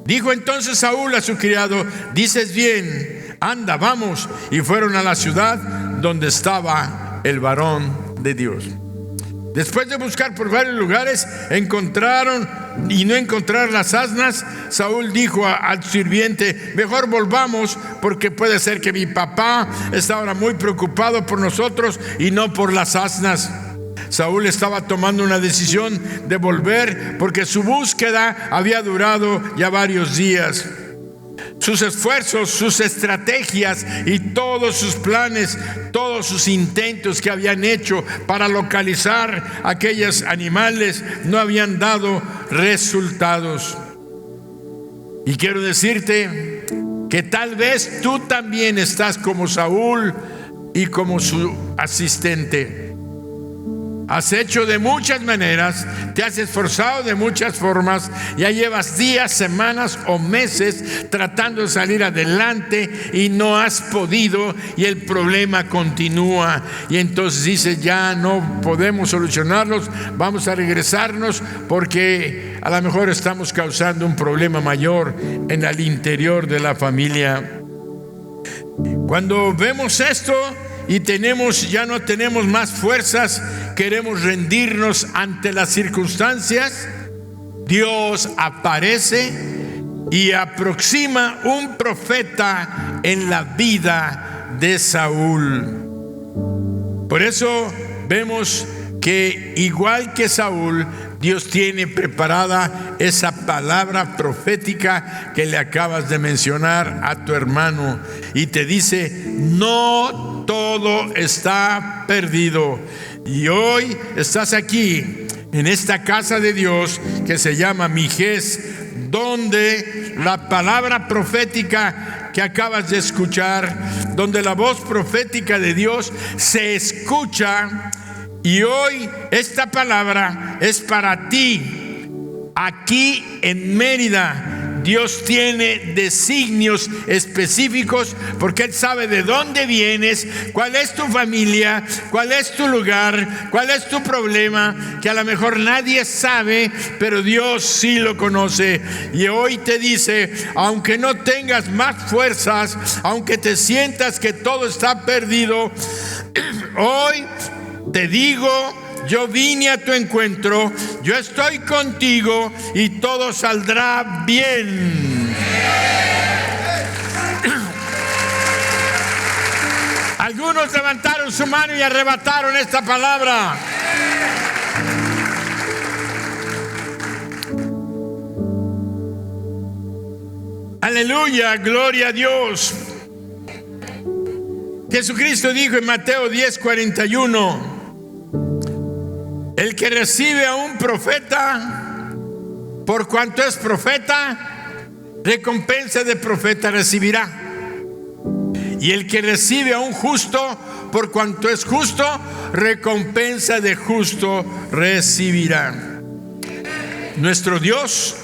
Dijo entonces Saúl a su criado: dices bien, anda, vamos. Y fueron a la ciudad donde estaba el varón de Dios. Después de buscar por varios lugares, encontraron y no encontrar las asnas. Saúl dijo al sirviente: mejor volvamos, porque puede ser que mi papá está ahora muy preocupado por nosotros y no por las asnas. Saúl estaba tomando una decisión de volver, porque su búsqueda había durado ya varios días. Sus esfuerzos, sus estrategias y todos sus planes, todos sus intentos que habían hecho para localizar aquellos animales no habían dado resultados. Y quiero decirte que tal vez tú también estás como Saúl y como su asistente. Has hecho de muchas maneras, te has esforzado de muchas formas, ya llevas días, semanas o meses tratando de salir adelante y no has podido, y el problema continúa. Y entonces dices: ya no podemos solucionarlos, vamos a regresarnos, porque a lo mejor estamos causando un problema mayor en el interior de la familia. Cuando vemos esto y ya no tenemos más fuerzas, queremos rendirnos ante las circunstancias, Dios aparece y aproxima un profeta en la vida de Saúl. Por eso vemos que igual que Saúl, Dios tiene preparada esa palabra profética que le acabas de mencionar a tu hermano, y te dice: no todo está perdido. Y hoy estás aquí en esta casa de Dios que se llama Mijés, donde la palabra profética que acabas de escuchar, donde la voz profética de Dios se escucha. Y hoy esta palabra es para ti. Aquí en Mérida, Dios tiene designios específicos, porque Él sabe de dónde vienes, cuál es tu familia, cuál es tu lugar, cuál es tu problema, que a lo mejor nadie sabe, pero Dios sí lo conoce. Y hoy te dice: aunque no tengas más fuerzas, aunque te sientas que todo está perdido, hoy te digo: yo vine a tu encuentro, yo estoy contigo y todo saldrá bien. Algunos levantaron su mano y arrebataron esta palabra. Aleluya, gloria a Dios. Jesucristo dijo en Mateo 10:41: el que recibe a un profeta, por cuanto es profeta, recompensa de profeta recibirá. Y el que recibe a un justo, por cuanto es justo, recompensa de justo recibirá. Nuestro Dios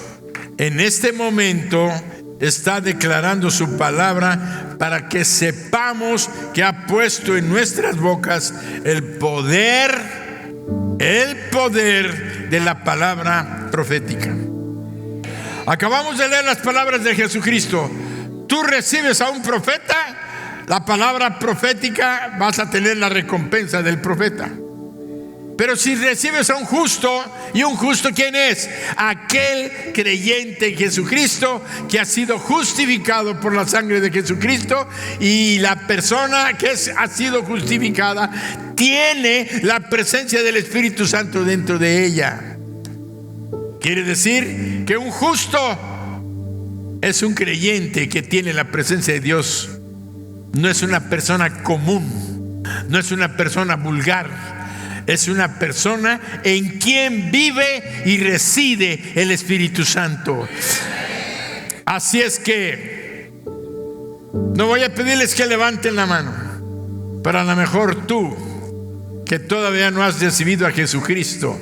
en este momento está declarando su palabra para que sepamos que ha puesto en nuestras bocas el poder de la palabra profética. Acabamos de leer las palabras de Jesucristo. Tú recibes a un profeta, la palabra profética, vas a tener la recompensa del profeta. Pero si recibes a un justo, ¿y un justo quién es? Aquel creyente en Jesucristo que ha sido justificado por la sangre de Jesucristo, y la persona que ha sido justificada tiene la presencia del Espíritu Santo dentro de ella. Quiere decir que un justo es un creyente que tiene la presencia de Dios. No es una persona común, no es una persona vulgar. Es una persona en quien vive y reside el Espíritu Santo. Así es que no voy a pedirles que levanten la mano, pero a lo mejor tú, que todavía no has recibido a Jesucristo,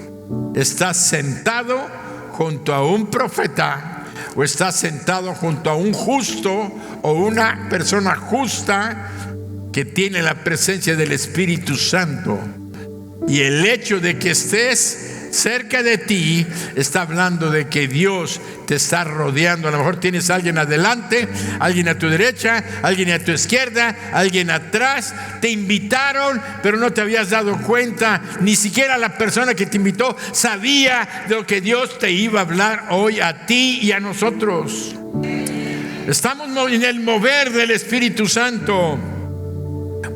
estás sentado junto a un profeta, o estás sentado junto a un justo o una persona justa que tiene la presencia del Espíritu Santo. Y el hecho de que estés cerca de ti está hablando de que Dios te está rodeando. A lo mejor tienes a alguien adelante, alguien a tu derecha, alguien a tu izquierda, alguien atrás. Te invitaron, pero no te habías dado cuenta. Ni siquiera la persona que te invitó sabía de lo que Dios te iba a hablar hoy a ti y a nosotros. Estamos en el mover del Espíritu Santo.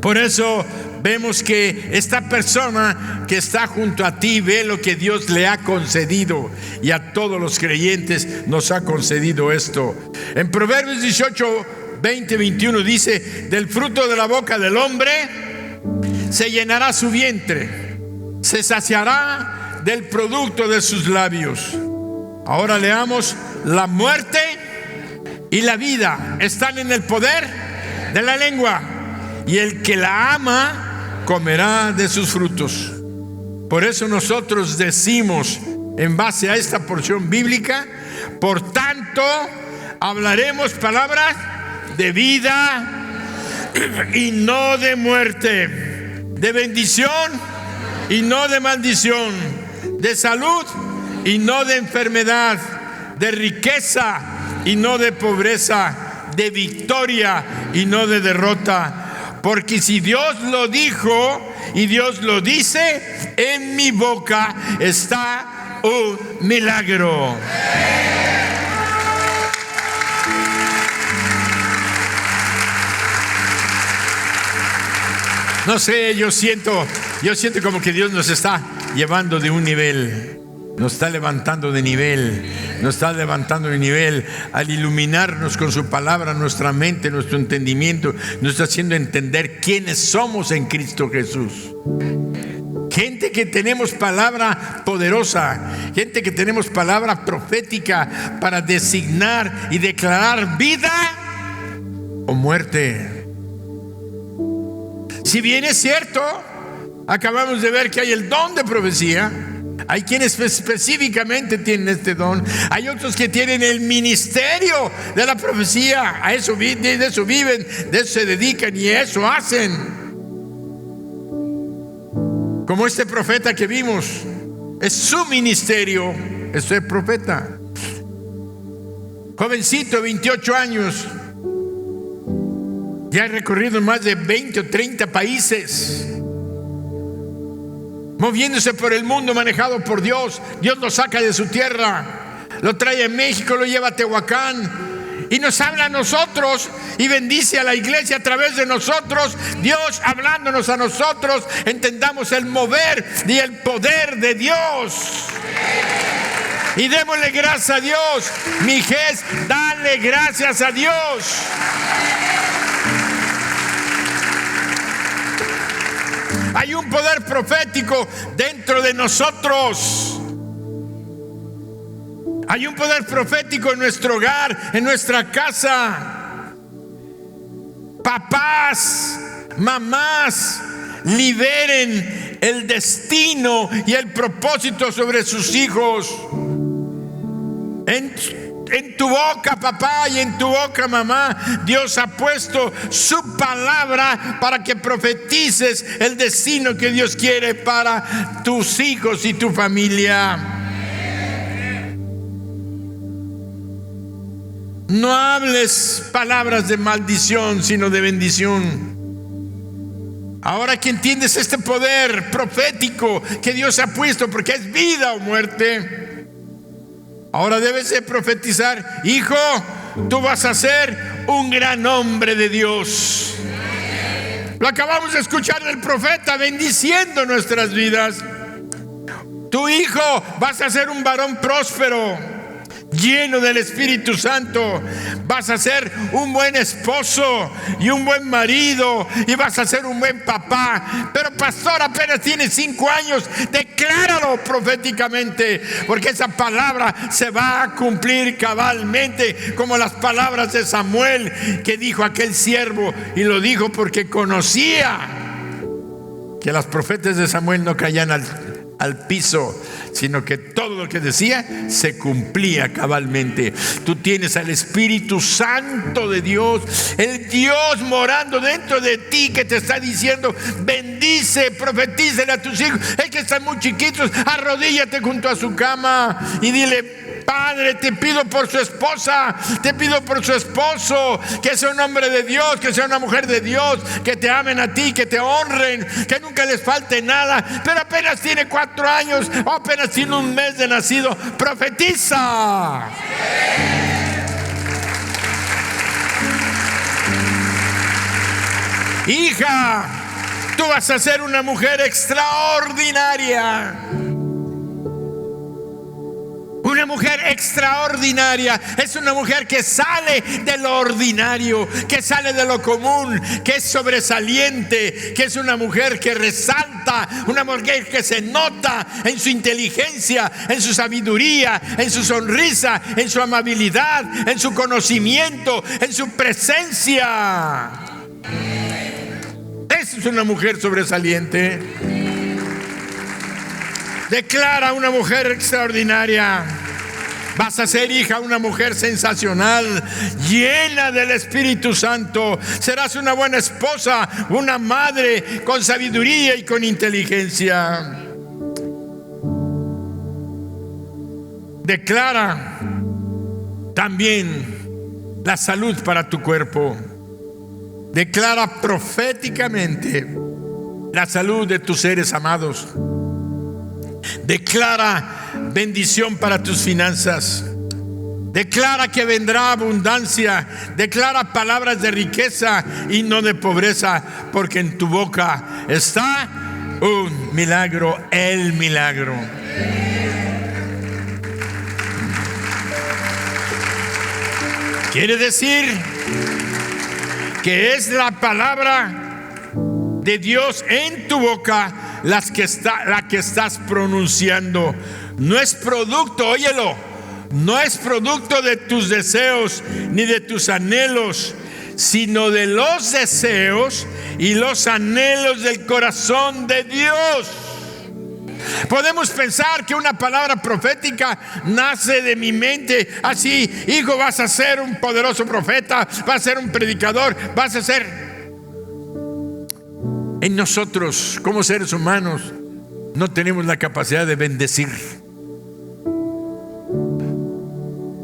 Por eso vemos que esta persona que está junto a ti ve lo que Dios le ha concedido, y a todos los creyentes nos ha concedido esto. En Proverbios 18, 20, 21 dice: del fruto de la boca del hombre se llenará su vientre, se saciará del producto de sus labios. Ahora leamos: la muerte y la vida están en el poder de la lengua, y el que la ama comerá de sus frutos. Por eso nosotros decimos, en base a esta porción bíblica: por tanto, hablaremos palabras de vida y no de muerte, de bendición y no de maldición, de salud y no de enfermedad, de riqueza y no de pobreza, de victoria y no de derrota. Porque si Dios lo dijo y Dios lo dice, en mi boca está un milagro. No sé, yo siento como que Dios nos está llevando de un nivel, nos está levantando de nivel, al iluminarnos con su palabra, nuestra mente, nuestro entendimiento, nos está haciendo entender quiénes somos en Cristo Jesús. Gente que tenemos palabra poderosa, gente que tenemos palabra profética para designar y declarar vida o muerte. Si bien es cierto, acabamos de ver que hay el don de profecía. Hay quienes específicamente tienen este don. Hay otros que tienen el ministerio de la profecía. De eso viven, de eso se dedican y eso hacen. Como este profeta que vimos, es su ministerio, es ser profeta. Jovencito, 28 años. Ya ha recorrido más de 20 o 30 países, moviéndose por el mundo, manejado por Dios. Dios lo saca de su tierra, lo trae a México, lo lleva a Tehuacán y nos habla a nosotros y bendice a la iglesia a través de nosotros. Dios hablándonos a nosotros, entendamos el mover y el poder de Dios. Y démosle gracias a Dios. Mijés, dale gracias a Dios. Hay un poder profético dentro de nosotros. Hay un poder profético en nuestro hogar, en nuestra casa. Papás, mamás, liberen el destino y el propósito sobre sus hijos. En tu boca, papá, y en tu boca, mamá, Dios ha puesto su palabra para que profetices el destino que Dios quiere para tus hijos y tu familia. No hables palabras de maldición, sino de bendición. Ahora que entiendes este poder profético que Dios ha puesto, porque es vida o muerte, ahora debes de profetizar: hijo, tú vas a ser un gran hombre de Dios. Lo acabamos de escuchar del profeta bendiciendo nuestras vidas. Tu hijo, vas a ser un varón próspero, lleno del Espíritu Santo. Vas a ser un buen esposo y un buen marido, y vas a ser un buen papá. Pero pastor, apenas tiene 5 años. Decláralo proféticamente, porque esa palabra se va a cumplir cabalmente, como las palabras de Samuel, que dijo aquel siervo, y lo dijo porque conocía que las profetas de Samuel no caían al piso, sino que todo lo que decía se cumplía cabalmente. Tú tienes al Espíritu Santo de Dios, el Dios morando dentro de ti, que te está diciendo: bendice, profetícele a tus hijos. Es que están muy chiquitos, arrodíllate junto a su cama y dile: Padre, te pido por su esposa, te pido por su esposo, que sea un hombre de Dios, que sea una mujer de Dios, que te amen a ti, que te honren, que nunca les falte nada. Pero apenas tiene 4 años o apenas tiene un mes de nacido. Profetiza. Hija, tú vas a ser una mujer extraordinaria. Una mujer extraordinaria es una mujer que sale de lo ordinario, que sale de lo común, que es sobresaliente, que es una mujer que resalta, una mujer que se nota en su inteligencia, en su sabiduría, en su sonrisa, en su amabilidad, en su conocimiento, en su presencia. Esa es una mujer sobresaliente. Declara una mujer extraordinaria. Vas a ser, hija, una mujer sensacional, llena del Espíritu Santo. Serás una buena esposa, una madre con sabiduría y con inteligencia. Declara también la salud para tu cuerpo. Declara proféticamente la salud de tus seres amados. Declara bendición para tus finanzas. Declara que vendrá abundancia. Declara palabras de riqueza y no de pobreza, porque en tu boca está un milagro, el milagro. Quiere decir que es la palabra de Dios en tu boca la que estás pronunciando. No es producto, óyelo, no es producto de tus deseos ni de tus anhelos, sino de los deseos y los anhelos del corazón de Dios. Podemos pensar que una palabra profética nace de mi mente, así: hijo, vas a ser un poderoso profeta, vas a ser un predicador, vas a ser. En nosotros, como seres humanos, no tenemos la capacidad de bendecir,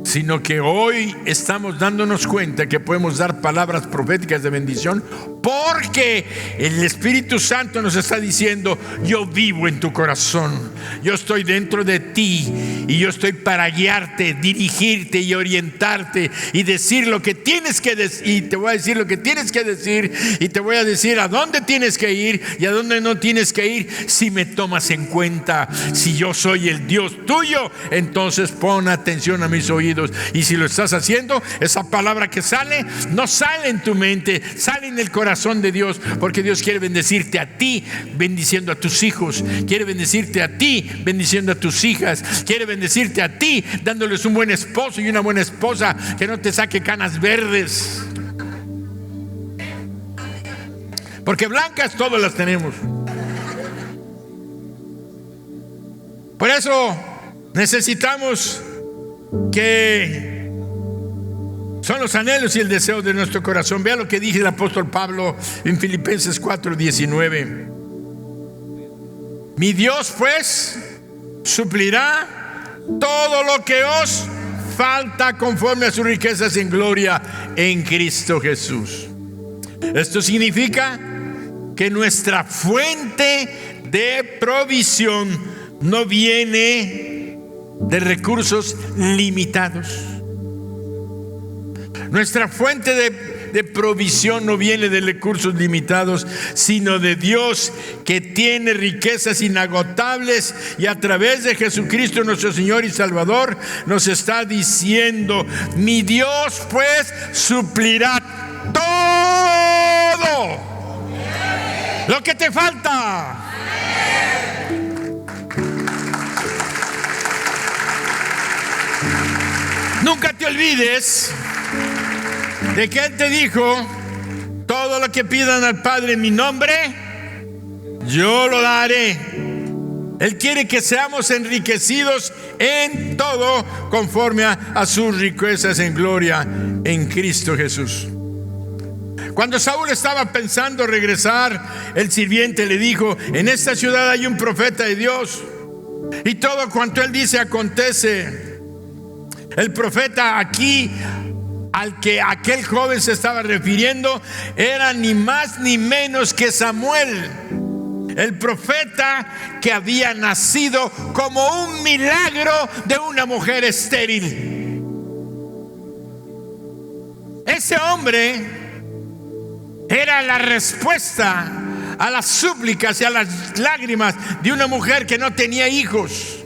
sino que hoy estamos dándonos cuenta que podemos dar palabras proféticas de bendición, porque el Espíritu Santo nos está diciendo: yo vivo en tu corazón, yo estoy dentro de ti y yo estoy para guiarte, dirigirte y orientarte y decir lo que tienes que decir, y te voy a decir lo que tienes que decir, y te voy a decir a dónde tienes que ir y a dónde no tienes que ir, si me tomas en cuenta. Si yo soy el Dios tuyo, entonces pon atención a mis oídos. Y si lo estás haciendo, esa palabra que sale no sale en tu mente, sale en el corazón de Dios, porque Dios quiere bendecirte a ti, bendiciendo a tus hijos, quiere bendecirte a ti, bendiciendo a tus hijas, quiere bendecirte a ti, dándoles un buen esposo y una buena esposa que no te saque canas verdes, porque blancas todas las tenemos. Por eso necesitamos que son los anhelos y el deseo de nuestro corazón. Vea lo que dice el apóstol Pablo en Filipenses 4:19. Mi Dios pues suplirá todo lo que os falta conforme a sus riquezas en gloria en Cristo Jesús. Esto significa que nuestra fuente de provisión no viene de recursos limitados. Nuestra fuente de provisión no viene de recursos limitados, sino de Dios, que tiene riquezas inagotables, y a través de Jesucristo nuestro Señor y Salvador nos está diciendo: mi Dios pues suplirá todo lo que te falta. Nunca te olvides de que Él te dijo: todo lo que pidan al Padre en mi nombre, yo lo daré. Él quiere que seamos enriquecidos en todo conforme a sus riquezas en gloria en Cristo Jesús. Cuando Saúl estaba pensando regresar, el sirviente le dijo: en esta ciudad hay un profeta de Dios, y todo cuanto él dice acontece. El profeta aquí al que aquel joven se estaba refiriendo era ni más ni menos que Samuel, el profeta que había nacido como un milagro de una mujer estéril. Ese hombre era la respuesta a las súplicas y a las lágrimas de una mujer que no tenía hijos.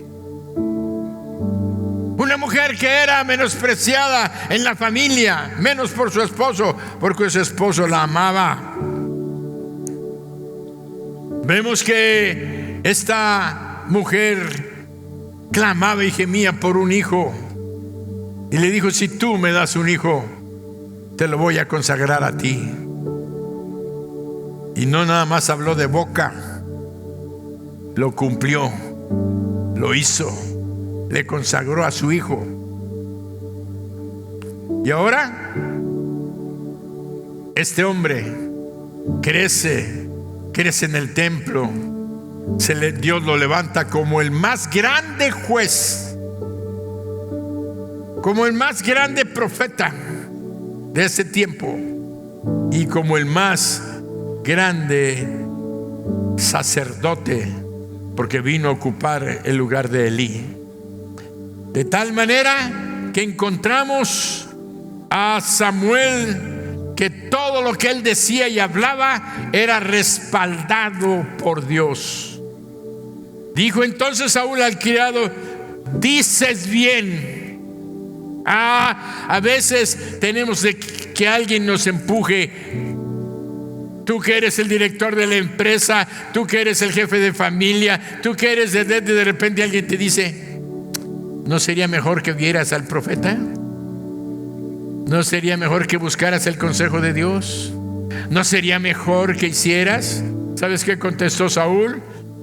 Una mujer que era menospreciada en la familia, menos por su esposo, porque su esposo la amaba. Vemos que esta mujer clamaba y gemía por un hijo, y le dijo: si tú me das un hijo, te lo voy a consagrar a ti. Y no nada más habló de boca, lo cumplió, lo hizo. Le consagró a su hijo. Y ahora este hombre crece en el templo. Dios lo levanta como el más grande juez, como el más grande profeta de ese tiempo, y como el más grande sacerdote, porque vino a ocupar el lugar de Elí. De tal manera que encontramos a Samuel que todo lo que él decía y hablaba era respaldado por Dios. Dijo entonces Saúl al criado: dices bien. A veces tenemos que alguien nos empuje. Tú que eres el director de la empresa, tú que eres el jefe de familia, tú que eres de repente alguien te dice: ¿no sería mejor que vieras al profeta? ¿No sería mejor que buscaras el consejo de Dios? ¿No sería mejor que hicieras? ¿Sabes qué contestó Saúl?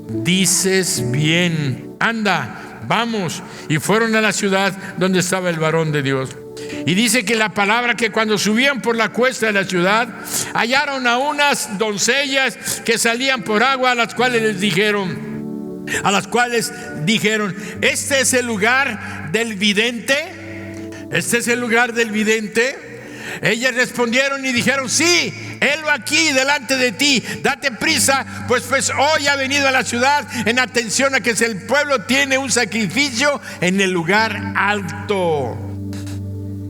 Dices bien, anda, vamos. Y fueron a la ciudad donde estaba el varón de Dios. Y dice que la palabra que cuando subían por la cuesta de la ciudad, hallaron a unas doncellas que salían por agua, a las cuales dijeron, ¿este es el lugar del vidente? ¿Este es el lugar del vidente? Ellas respondieron y dijeron: sí, él va aquí delante de ti, date prisa, pues hoy ha venido a la ciudad en atención a que el pueblo tiene un sacrificio en el lugar alto.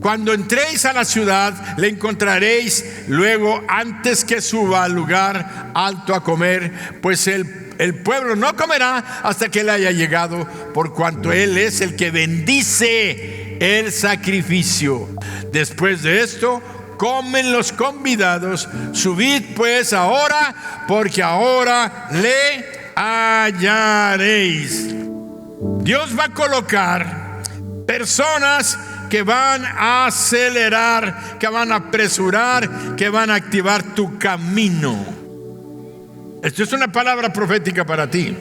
Cuando entréis a la ciudad, le encontraréis luego antes que suba al lugar alto a comer, pues el pueblo no comerá hasta que él haya llegado, por cuanto él es el que bendice el sacrificio. Después de esto, comen los convidados. Subid pues ahora, porque ahora le hallaréis. Dios va a colocar personas que van a acelerar, que van a apresurar, que van a activar tu camino. Esto es una palabra profética para ti.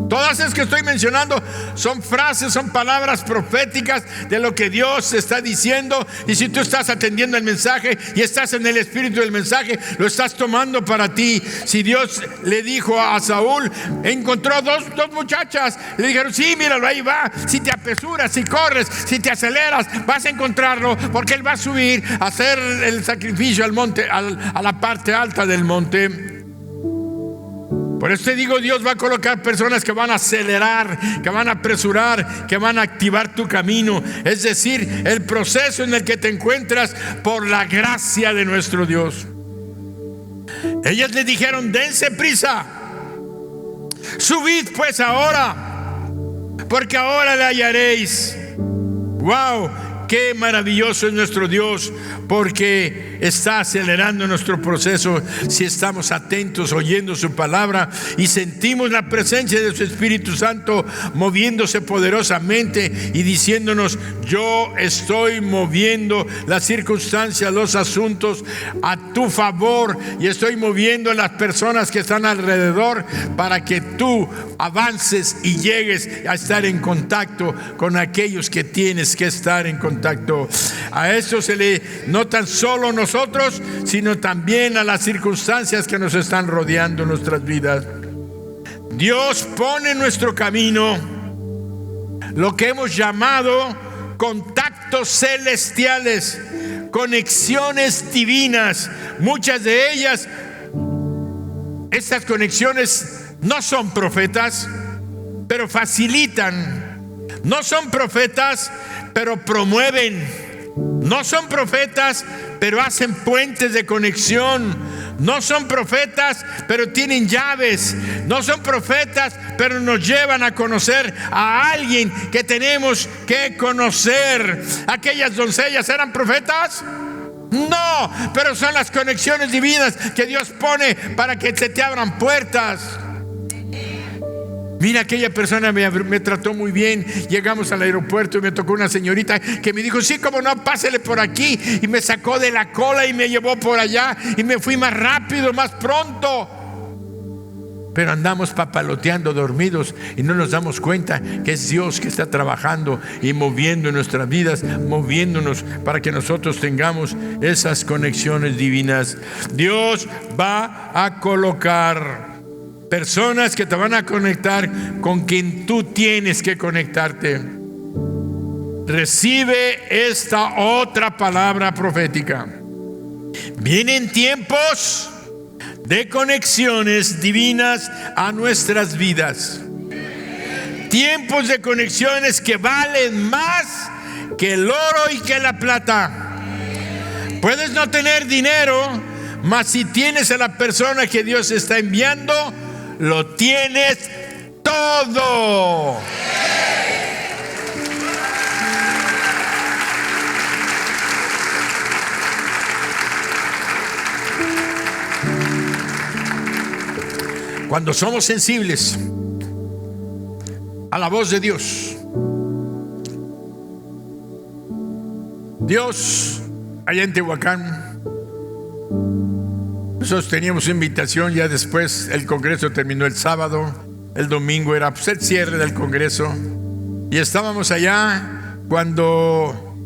Todas esas que estoy mencionando son frases, son palabras proféticas de lo que Dios está diciendo. Y si tú estás atendiendo el mensaje y estás en el espíritu del mensaje, lo estás tomando para ti. Si Dios le dijo a Saúl, encontró dos muchachas, le dijeron: sí, míralo, ahí va. Si te apresuras, si corres, si te aceleras, vas a encontrarlo, porque él va a subir a hacer el sacrificio al monte, a la parte alta del monte. Por eso te digo, Dios va a colocar personas que van a acelerar, que van a apresurar, que van a activar tu camino. Es decir, el proceso en el que te encuentras por la gracia de nuestro Dios. Ellas le dijeron: dense prisa, subid pues ahora, porque ahora le hallaréis. ¡Wow! Qué maravilloso es nuestro Dios, porque está acelerando nuestro proceso si estamos atentos, oyendo su palabra y sentimos la presencia de su Espíritu Santo moviéndose poderosamente y diciéndonos: yo estoy moviendo las circunstancias, los asuntos a tu favor, y estoy moviendo a las personas que están alrededor para que tú avances y llegues a estar en contacto con aquellos que tienes que estar en contacto. A eso se le no tan solo nosotros, sino también a las circunstancias que nos están rodeando en nuestras vidas. Dios pone en nuestro camino lo que hemos llamado contactos celestiales, conexiones divinas. Muchas de ellas, estas conexiones no son profetas, pero facilitan. No son profetas, pero promueven. No son profetas, pero hacen puentes de conexión. No son profetas, pero tienen llaves. No son profetas, pero nos llevan a conocer a alguien que tenemos que conocer. ¿Aquellas doncellas eran profetas? No, pero son las conexiones divinas que Dios pone para que se te abran puertas. Mira, aquella persona me trató muy bien. Llegamos al aeropuerto y me tocó una señorita que me dijo: sí, cómo no, pásele por aquí. Y me sacó de la cola y me llevó por allá, y me fui más rápido, más pronto. Pero andamos papaloteando, dormidos, y no nos damos cuenta que es Dios que está trabajando y moviendo en nuestras vidas, moviéndonos para que nosotros tengamos esas conexiones divinas. Dios va a colocar personas que te van a conectar con quien tú tienes que conectarte. Recibe esta otra palabra profética. Vienen tiempos de conexiones divinas a nuestras vidas. tiempos de conexiones que valen más que el oro y que la plata. Puedes no tener dinero, mas si tienes a la persona que Dios está enviando, lo tienes todo. Cuando somos sensibles a la voz de Dios, allá en Tehuacán, nosotros teníamos invitación. Ya después el congreso terminó el sábado, el domingo era pues el cierre del congreso, y estábamos allá cuando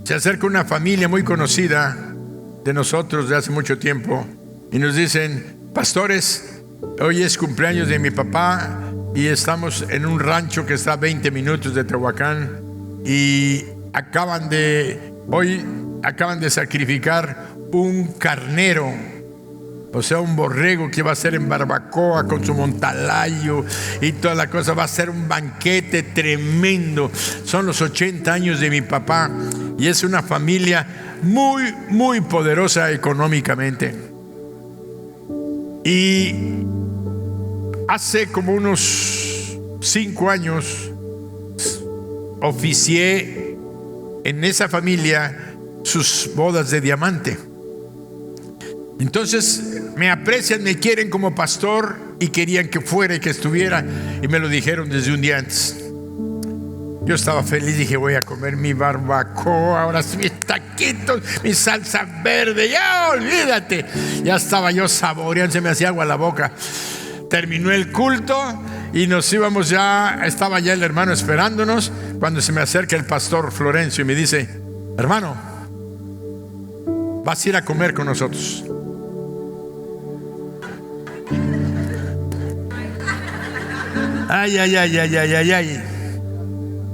se acerca una familia muy conocida de nosotros de hace mucho tiempo y nos dicen: pastores, hoy es cumpleaños de mi papá y estamos en un rancho que está a 20 minutos de Tehuacán, y acaban de sacrificar un carnero, o sea, un borrego que va a ser en barbacoa con su montalayo y toda la cosa. Va a ser un banquete tremendo. Son los 80 años de mi papá y es una familia muy, muy poderosa económicamente. Y hace como unos 5 años oficié en esa familia sus bodas de diamante. Entonces me aprecian, me quieren como pastor y querían que fuera y que estuviera, y me lo dijeron desde un día antes. Yo estaba feliz, dije: voy a comer mi barbacoa, ahora sí, mis taquitos, mi salsa verde, ya olvídate. Ya estaba yo saboreando, se me hacía agua la boca. Terminó el culto y nos íbamos ya, estaba ya el hermano esperándonos, cuando se me acerca el pastor Florencio y me dice: hermano, vas a ir a comer con nosotros. Ay.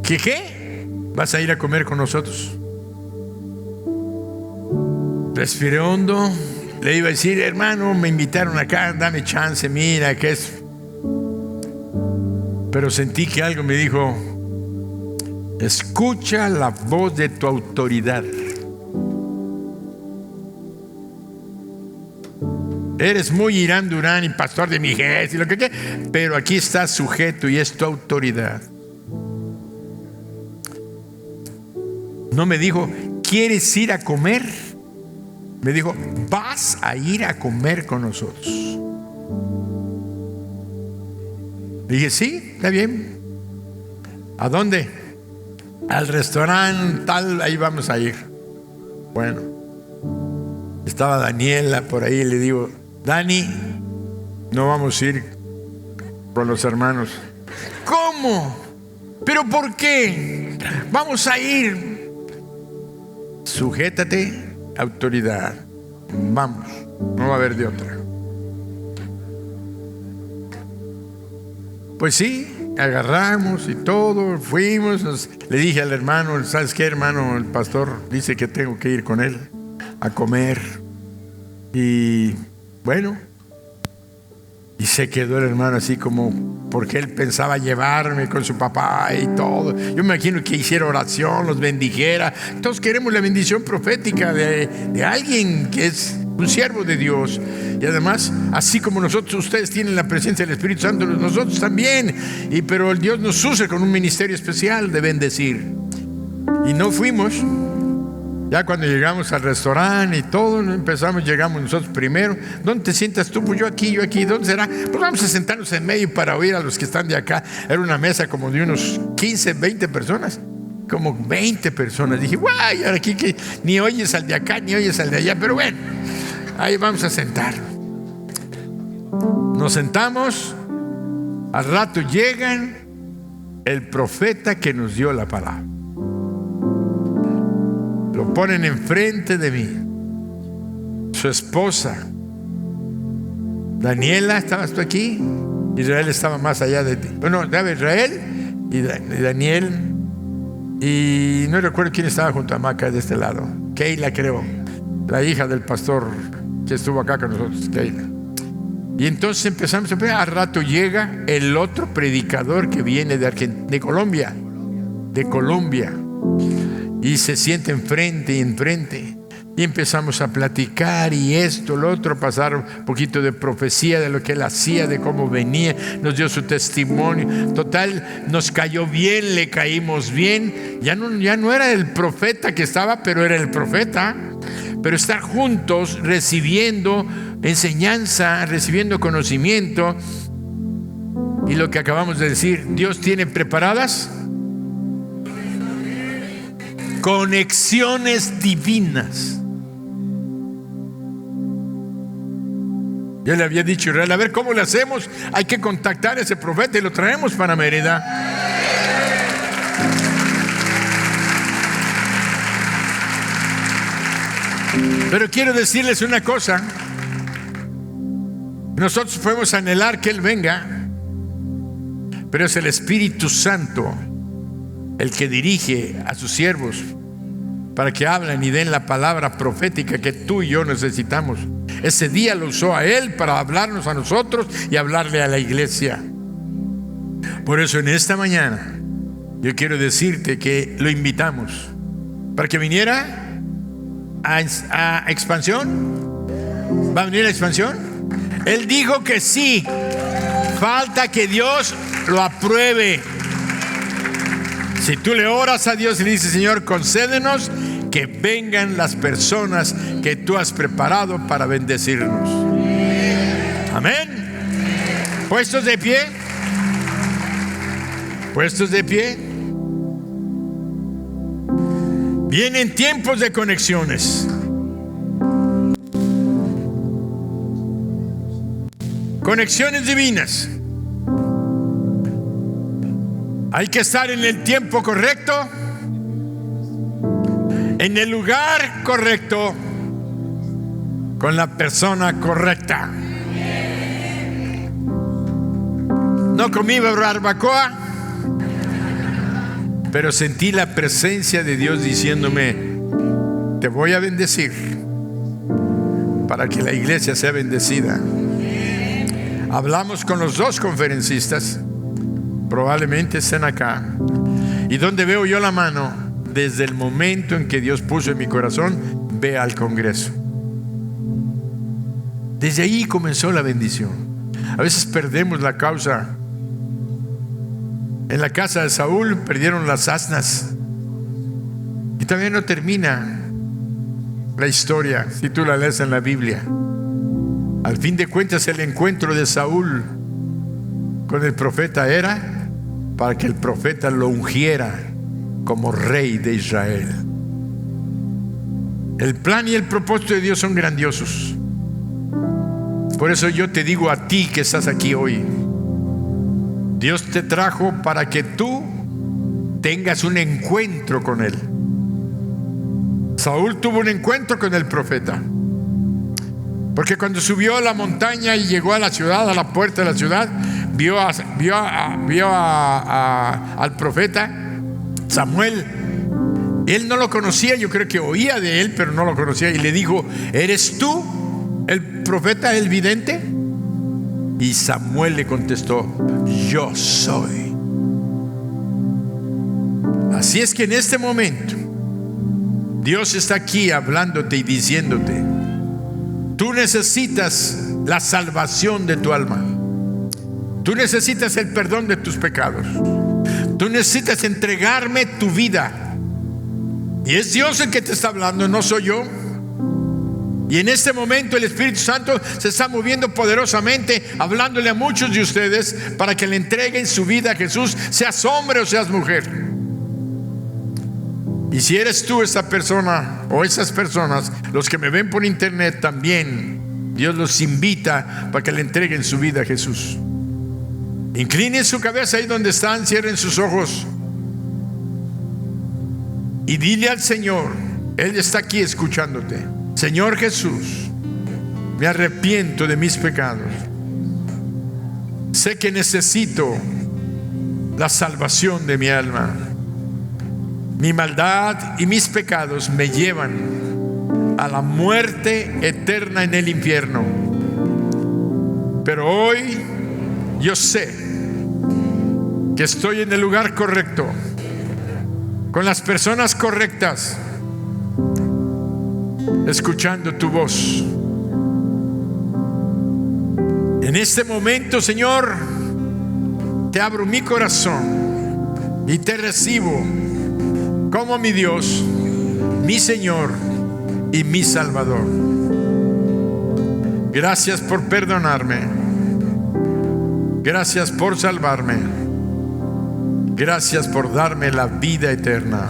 ¿Qué? ¿Vas a ir a comer con nosotros? Respiré hondo. Le iba a decir: hermano, me invitaron acá, dame chance, mira qué es. Pero sentí que algo me dijo: escucha la voz de tu autoridad. Eres muy Irán Durán y pastor de mi iglesia y lo que, pero aquí estás sujeto y es tu autoridad. No me dijo: ¿quieres ir a comer? Me dijo: vas a ir a comer con nosotros. Dije: sí, está bien. ¿A dónde? Al restaurante tal, ahí vamos a ir. Bueno, estaba Daniela por ahí, le digo: Dani, no vamos a ir con los hermanos. ¿Cómo? ¿Pero por qué? Vamos a ir. Sujétate, autoridad. Vamos, no va a haber de otra. Pues sí, agarramos y todo, fuimos. Le dije al hermano: ¿sabes qué, hermano? El pastor dice que tengo que ir con él a comer. Y bueno, y se quedó el hermano así como, porque él pensaba llevarme con su papá y todo. Yo me imagino que hiciera oración, los bendijera. Todos queremos la bendición profética de alguien que es un siervo de Dios. Y además, así como ustedes tienen la presencia del Espíritu Santo, nosotros también. Pero el Dios nos usa con un ministerio especial de bendecir. Y no fuimos. Ya cuando llegamos al restaurante y todo, llegamos nosotros primero. ¿Dónde te sientas tú? Pues yo aquí. ¿Dónde será? Pues vamos a sentarnos en medio para oír a los que están de acá. Era una mesa como de unos 15, 20 personas. Como 20 personas. Dije: guay, ahora aquí que ni oyes al de acá, ni oyes al de allá. Pero bueno, ahí vamos a sentar. Nos sentamos. Al rato llegan el profeta que nos dio la palabra. Lo ponen enfrente de mí. Su esposa Daniela, ¿estabas tú aquí? Israel estaba más allá de ti. Bueno, Israel y Daniel, y no recuerdo quién estaba junto a Maca de este lado. Keila, creo, la hija del pastor que estuvo acá con nosotros, Keila. Y entonces empezamos a ver, al rato llega el otro predicador que viene de Colombia, y se sienta enfrente y empezamos a platicar y esto, lo otro, pasar un poquito de profecía de lo que él hacía, de cómo venía, nos dio su testimonio. Total, nos cayó bien, le caímos bien. Ya no era el profeta que estaba, pero era el profeta. Pero estar juntos recibiendo enseñanza, recibiendo conocimiento. Y lo que acabamos de decir, Dios tiene preparadas conexiones divinas. Yo le había dicho a Israel, a ver cómo le hacemos. Hay que contactar a ese profeta y lo traemos para Mérida. Pero quiero decirles una cosa. Nosotros podemos anhelar que Él venga, pero es el Espíritu Santo el que dirige a sus siervos para que hablen y den la palabra profética que tú y yo necesitamos. Ese día lo usó a Él para hablarnos a nosotros y hablarle a la iglesia. Por eso en esta mañana yo quiero decirte que lo invitamos para que viniera a Expansión. ¿Va a venir a Expansión? Él dijo que sí. Falta que Dios lo apruebe. Si tú le oras a Dios y le dices, Señor, concédenos que vengan las personas que tú has preparado para bendecirnos. Amén. ¿Puestos de pie? ¿Puestos de pie? Vienen tiempos de conexiones. Conexiones divinas. Hay que estar en el tiempo correcto, en el lugar correcto, con la persona correcta. No comí barbacoa, pero sentí la presencia de Dios diciéndome, te voy a bendecir para que la iglesia sea bendecida. Hablamos con los dos conferencistas. Probablemente estén acá. Y donde veo yo la mano, desde el momento en que Dios puso en mi corazón, ve al Congreso. Desde ahí comenzó la bendición. A veces perdemos la causa. En la casa de Saúl perdieron las asnas. Y también no termina la historia si tú la lees en la Biblia. Al fin de cuentas, el encuentro de Saúl con el profeta era para que el profeta lo ungiera como rey de Israel. El plan y el propósito de Dios son grandiosos. Por eso yo te digo a ti que estás aquí hoy, Dios te trajo para que tú tengas un encuentro con Él. Saúl tuvo un encuentro con el profeta, porque cuando subió a la montaña y llegó a la ciudad, a la puerta de la ciudad, vio al profeta Samuel. Él no lo conocía, yo creo que oía de él, pero no lo conocía, y le dijo, ¿eres tú el profeta, el vidente? Y Samuel le contestó, yo soy. Así es que en este momento Dios está aquí hablándote y diciéndote, tú necesitas la salvación de tu alma. Tú necesitas el perdón de tus pecados. Tú necesitas entregarme tu vida. Y es Dios el que te está hablando, no soy yo. Y en este momento el Espíritu Santo se está moviendo poderosamente, hablándole a muchos de ustedes para que le entreguen su vida a Jesús, seas hombre o seas mujer. Y si eres tú esa persona o esas personas, los que me ven por internet también, Dios los invita para que le entreguen su vida a Jesús. Inclinen su cabeza ahí donde están, cierren sus ojos y dile al Señor, Él está aquí escuchándote. Señor Jesús, me arrepiento de mis pecados. Sé que necesito la salvación de mi alma. Mi maldad y mis pecados me llevan a la muerte eterna en el infierno. Pero hoy yo sé que estoy en el lugar correcto, con las personas correctas, escuchando tu voz. En este momento, Señor, te abro mi corazón y te recibo como mi Dios, mi Señor y mi Salvador. Gracias por perdonarme. Gracias por salvarme. Gracias por darme la vida eterna.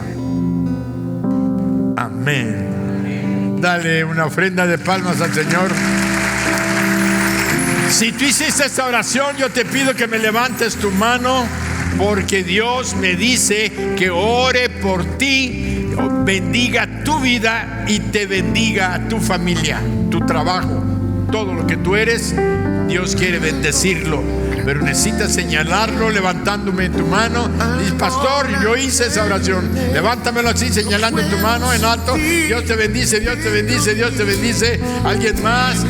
Amén. Dale una ofrenda de palmas al Señor. Si tú hiciste esta oración, yo te pido que me levantes tu mano, porque Dios me dice que ore por ti, bendiga tu vida y te bendiga a tu familia, tu trabajo, todo lo que tú eres. Dios quiere bendecirlo, pero necesitas señalarlo levantándome en tu mano. Y pastor, yo hice esa oración. Levántamelo así, señalando en tu mano en alto. Dios te bendice, Dios te bendice, Dios te bendice. Alguien más,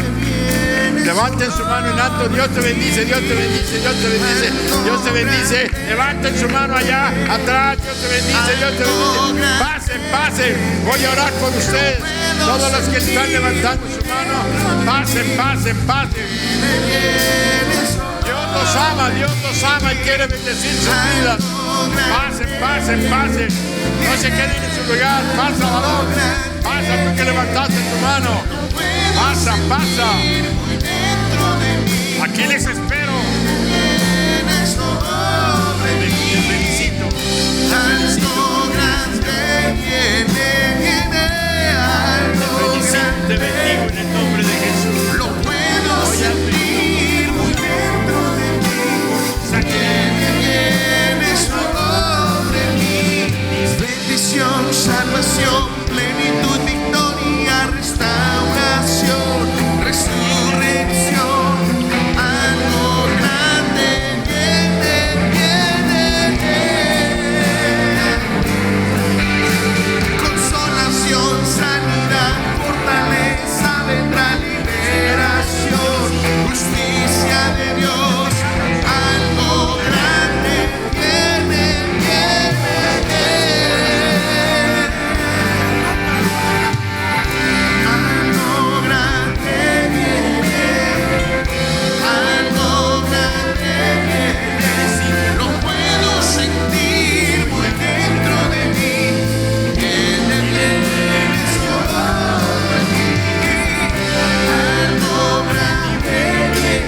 levanten su mano en alto. Dios te bendice, Dios te bendice, Dios te bendice, Dios te bendice. Levanten su mano allá atrás. Dios te bendice, Dios te bendice. Pasen, pasen. Voy a orar por ustedes. Todos los que están levantando su mano, pasen, pasen, pasen. Dios los ama y quiere bendecir sus vidas. Pasen, pasen, pasen. No se queden en su lugar. Pasa, varón. Pasa, tú que levantaste tu mano. Pasa, pasa. Aquí les espero. Te felicito. Te felicito, te bendigo en el nombre de Jesús. Lo puedo sentir muy dentro de mí. Vienes sobre mí. Bendición, salvación, plenitud, victoria, restauración, resurrección. Algo grande viene. Consolación, sanidad, fortaleza, vendrá liberación, justicia de Dios. Algo grande viene. Algo grande viene. Algo grande viene. Lo puedo sentir muy dentro de mí. Vienes sobre mí. Algo grande viene.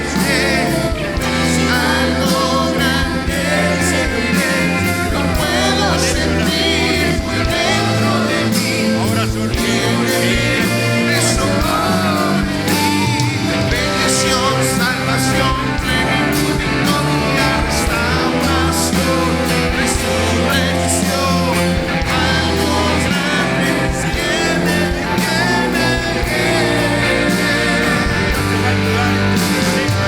Algo grande viene. Lo puedo sentir muy dentro de mí. Ahora surge. Vienes sobre mí. Bendición, salvación, plenitud, victoria, restauración, resurrección. Algo grande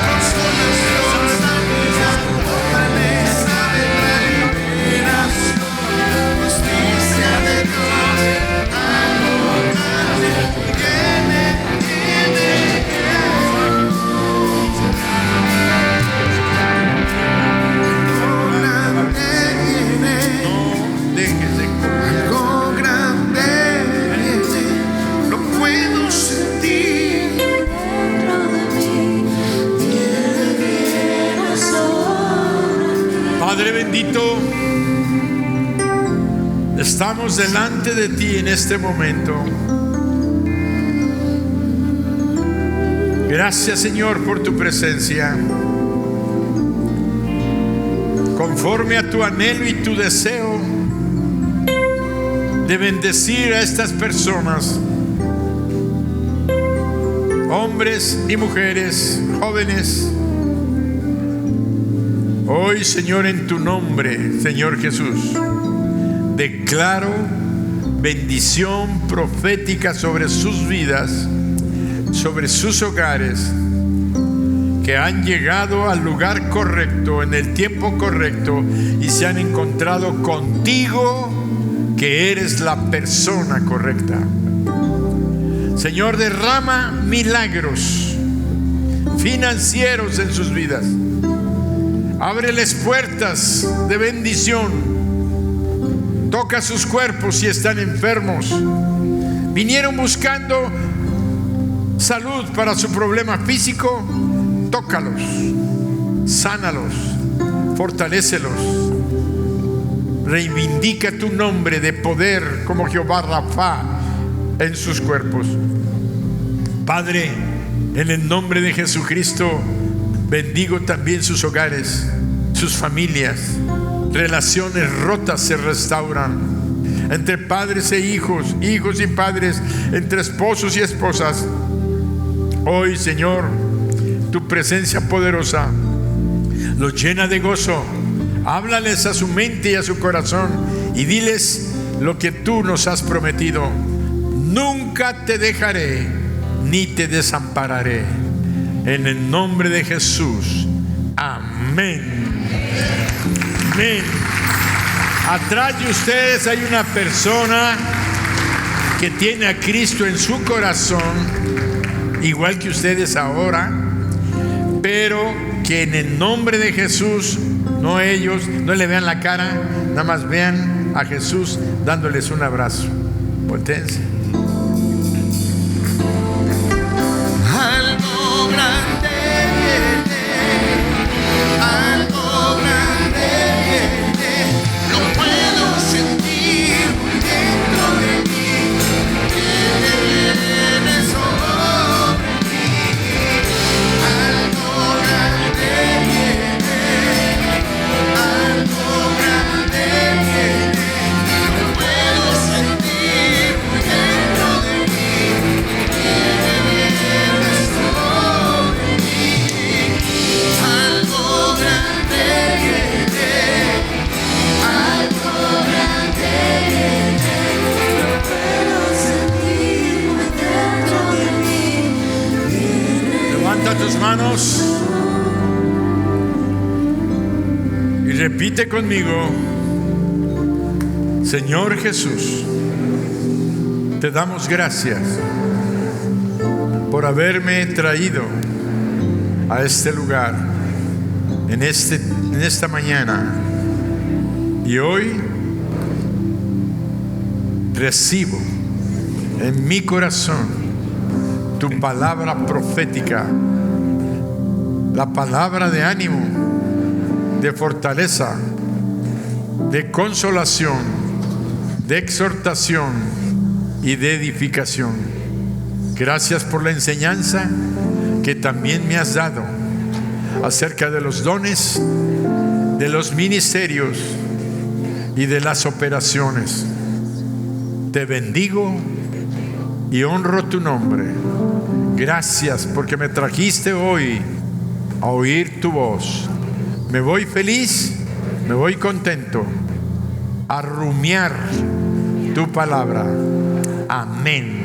consolación, sanidad, fortaleza, vendrá liberación, justicia de Dios. Algo grande viene. Algo grande viene. No dejes de confiar. Algo grande viene. Lo puedo sentir. Padre bendito, estamos delante de ti en este momento. Gracias, Señor, por tu presencia. Conforme a tu anhelo y tu deseo de bendecir a estas personas, hombres y mujeres, jóvenes, hoy, Señor, en tu nombre, Señor Jesús, declaro bendición profética sobre sus vidas, sobre sus hogares, que han llegado al lugar correcto, en el tiempo correcto, y se han encontrado contigo, que eres la persona correcta. Señor, derrama milagros, financieros en sus vidas. Ábreles puertas de bendición. Toca sus cuerpos si están enfermos. Vinieron buscando salud para su problema físico. Tócalos, sánalos, fortalécelos. Reivindica tu nombre de poder como Jehová Rafa en sus cuerpos. Padre, en el nombre de Jesucristo, bendigo también sus hogares, sus familias. Relaciones rotas se restauran entre padres e hijos, hijos y padres, entre esposos y esposas. Hoy, Señor, tu presencia poderosa los llena de gozo. Háblales a su mente y a su corazón y diles lo que tú nos has prometido. Nunca te dejaré ni te desampararé. En el nombre de Jesús. Amén. Amén. Atrás de ustedes hay una persona que tiene a Cristo en su corazón, igual que ustedes ahora, pero que en el nombre de Jesús, no ellos, no le vean la cara, nada más vean a Jesús dándoles un abrazo. Potencia. Algo grande viene, algo grande viene, lo puedo sentir dentro de mí, viene sobre mí. Algo grande viene, algo grande viene, lo puedo sentir dentro de mí, viene sobre mí. Algo grande viene, algo grande viene, lo puedo sentir dentro de mí. Levanta tus manos y repite conmigo: Señor Jesús, te damos gracias por haberme traído a este lugar en esta mañana, y hoy recibo en mi corazón tu palabra profética, la palabra de ánimo, de fortaleza, de consolación, de exhortación y de edificación. Gracias por la enseñanza que también me has dado acerca de los dones, de los ministerios y de las operaciones. Te bendigo y honro tu nombre. Gracias porque me trajiste hoy a oír tu voz. Me voy feliz, me voy contento a rumiar tu palabra. Amén.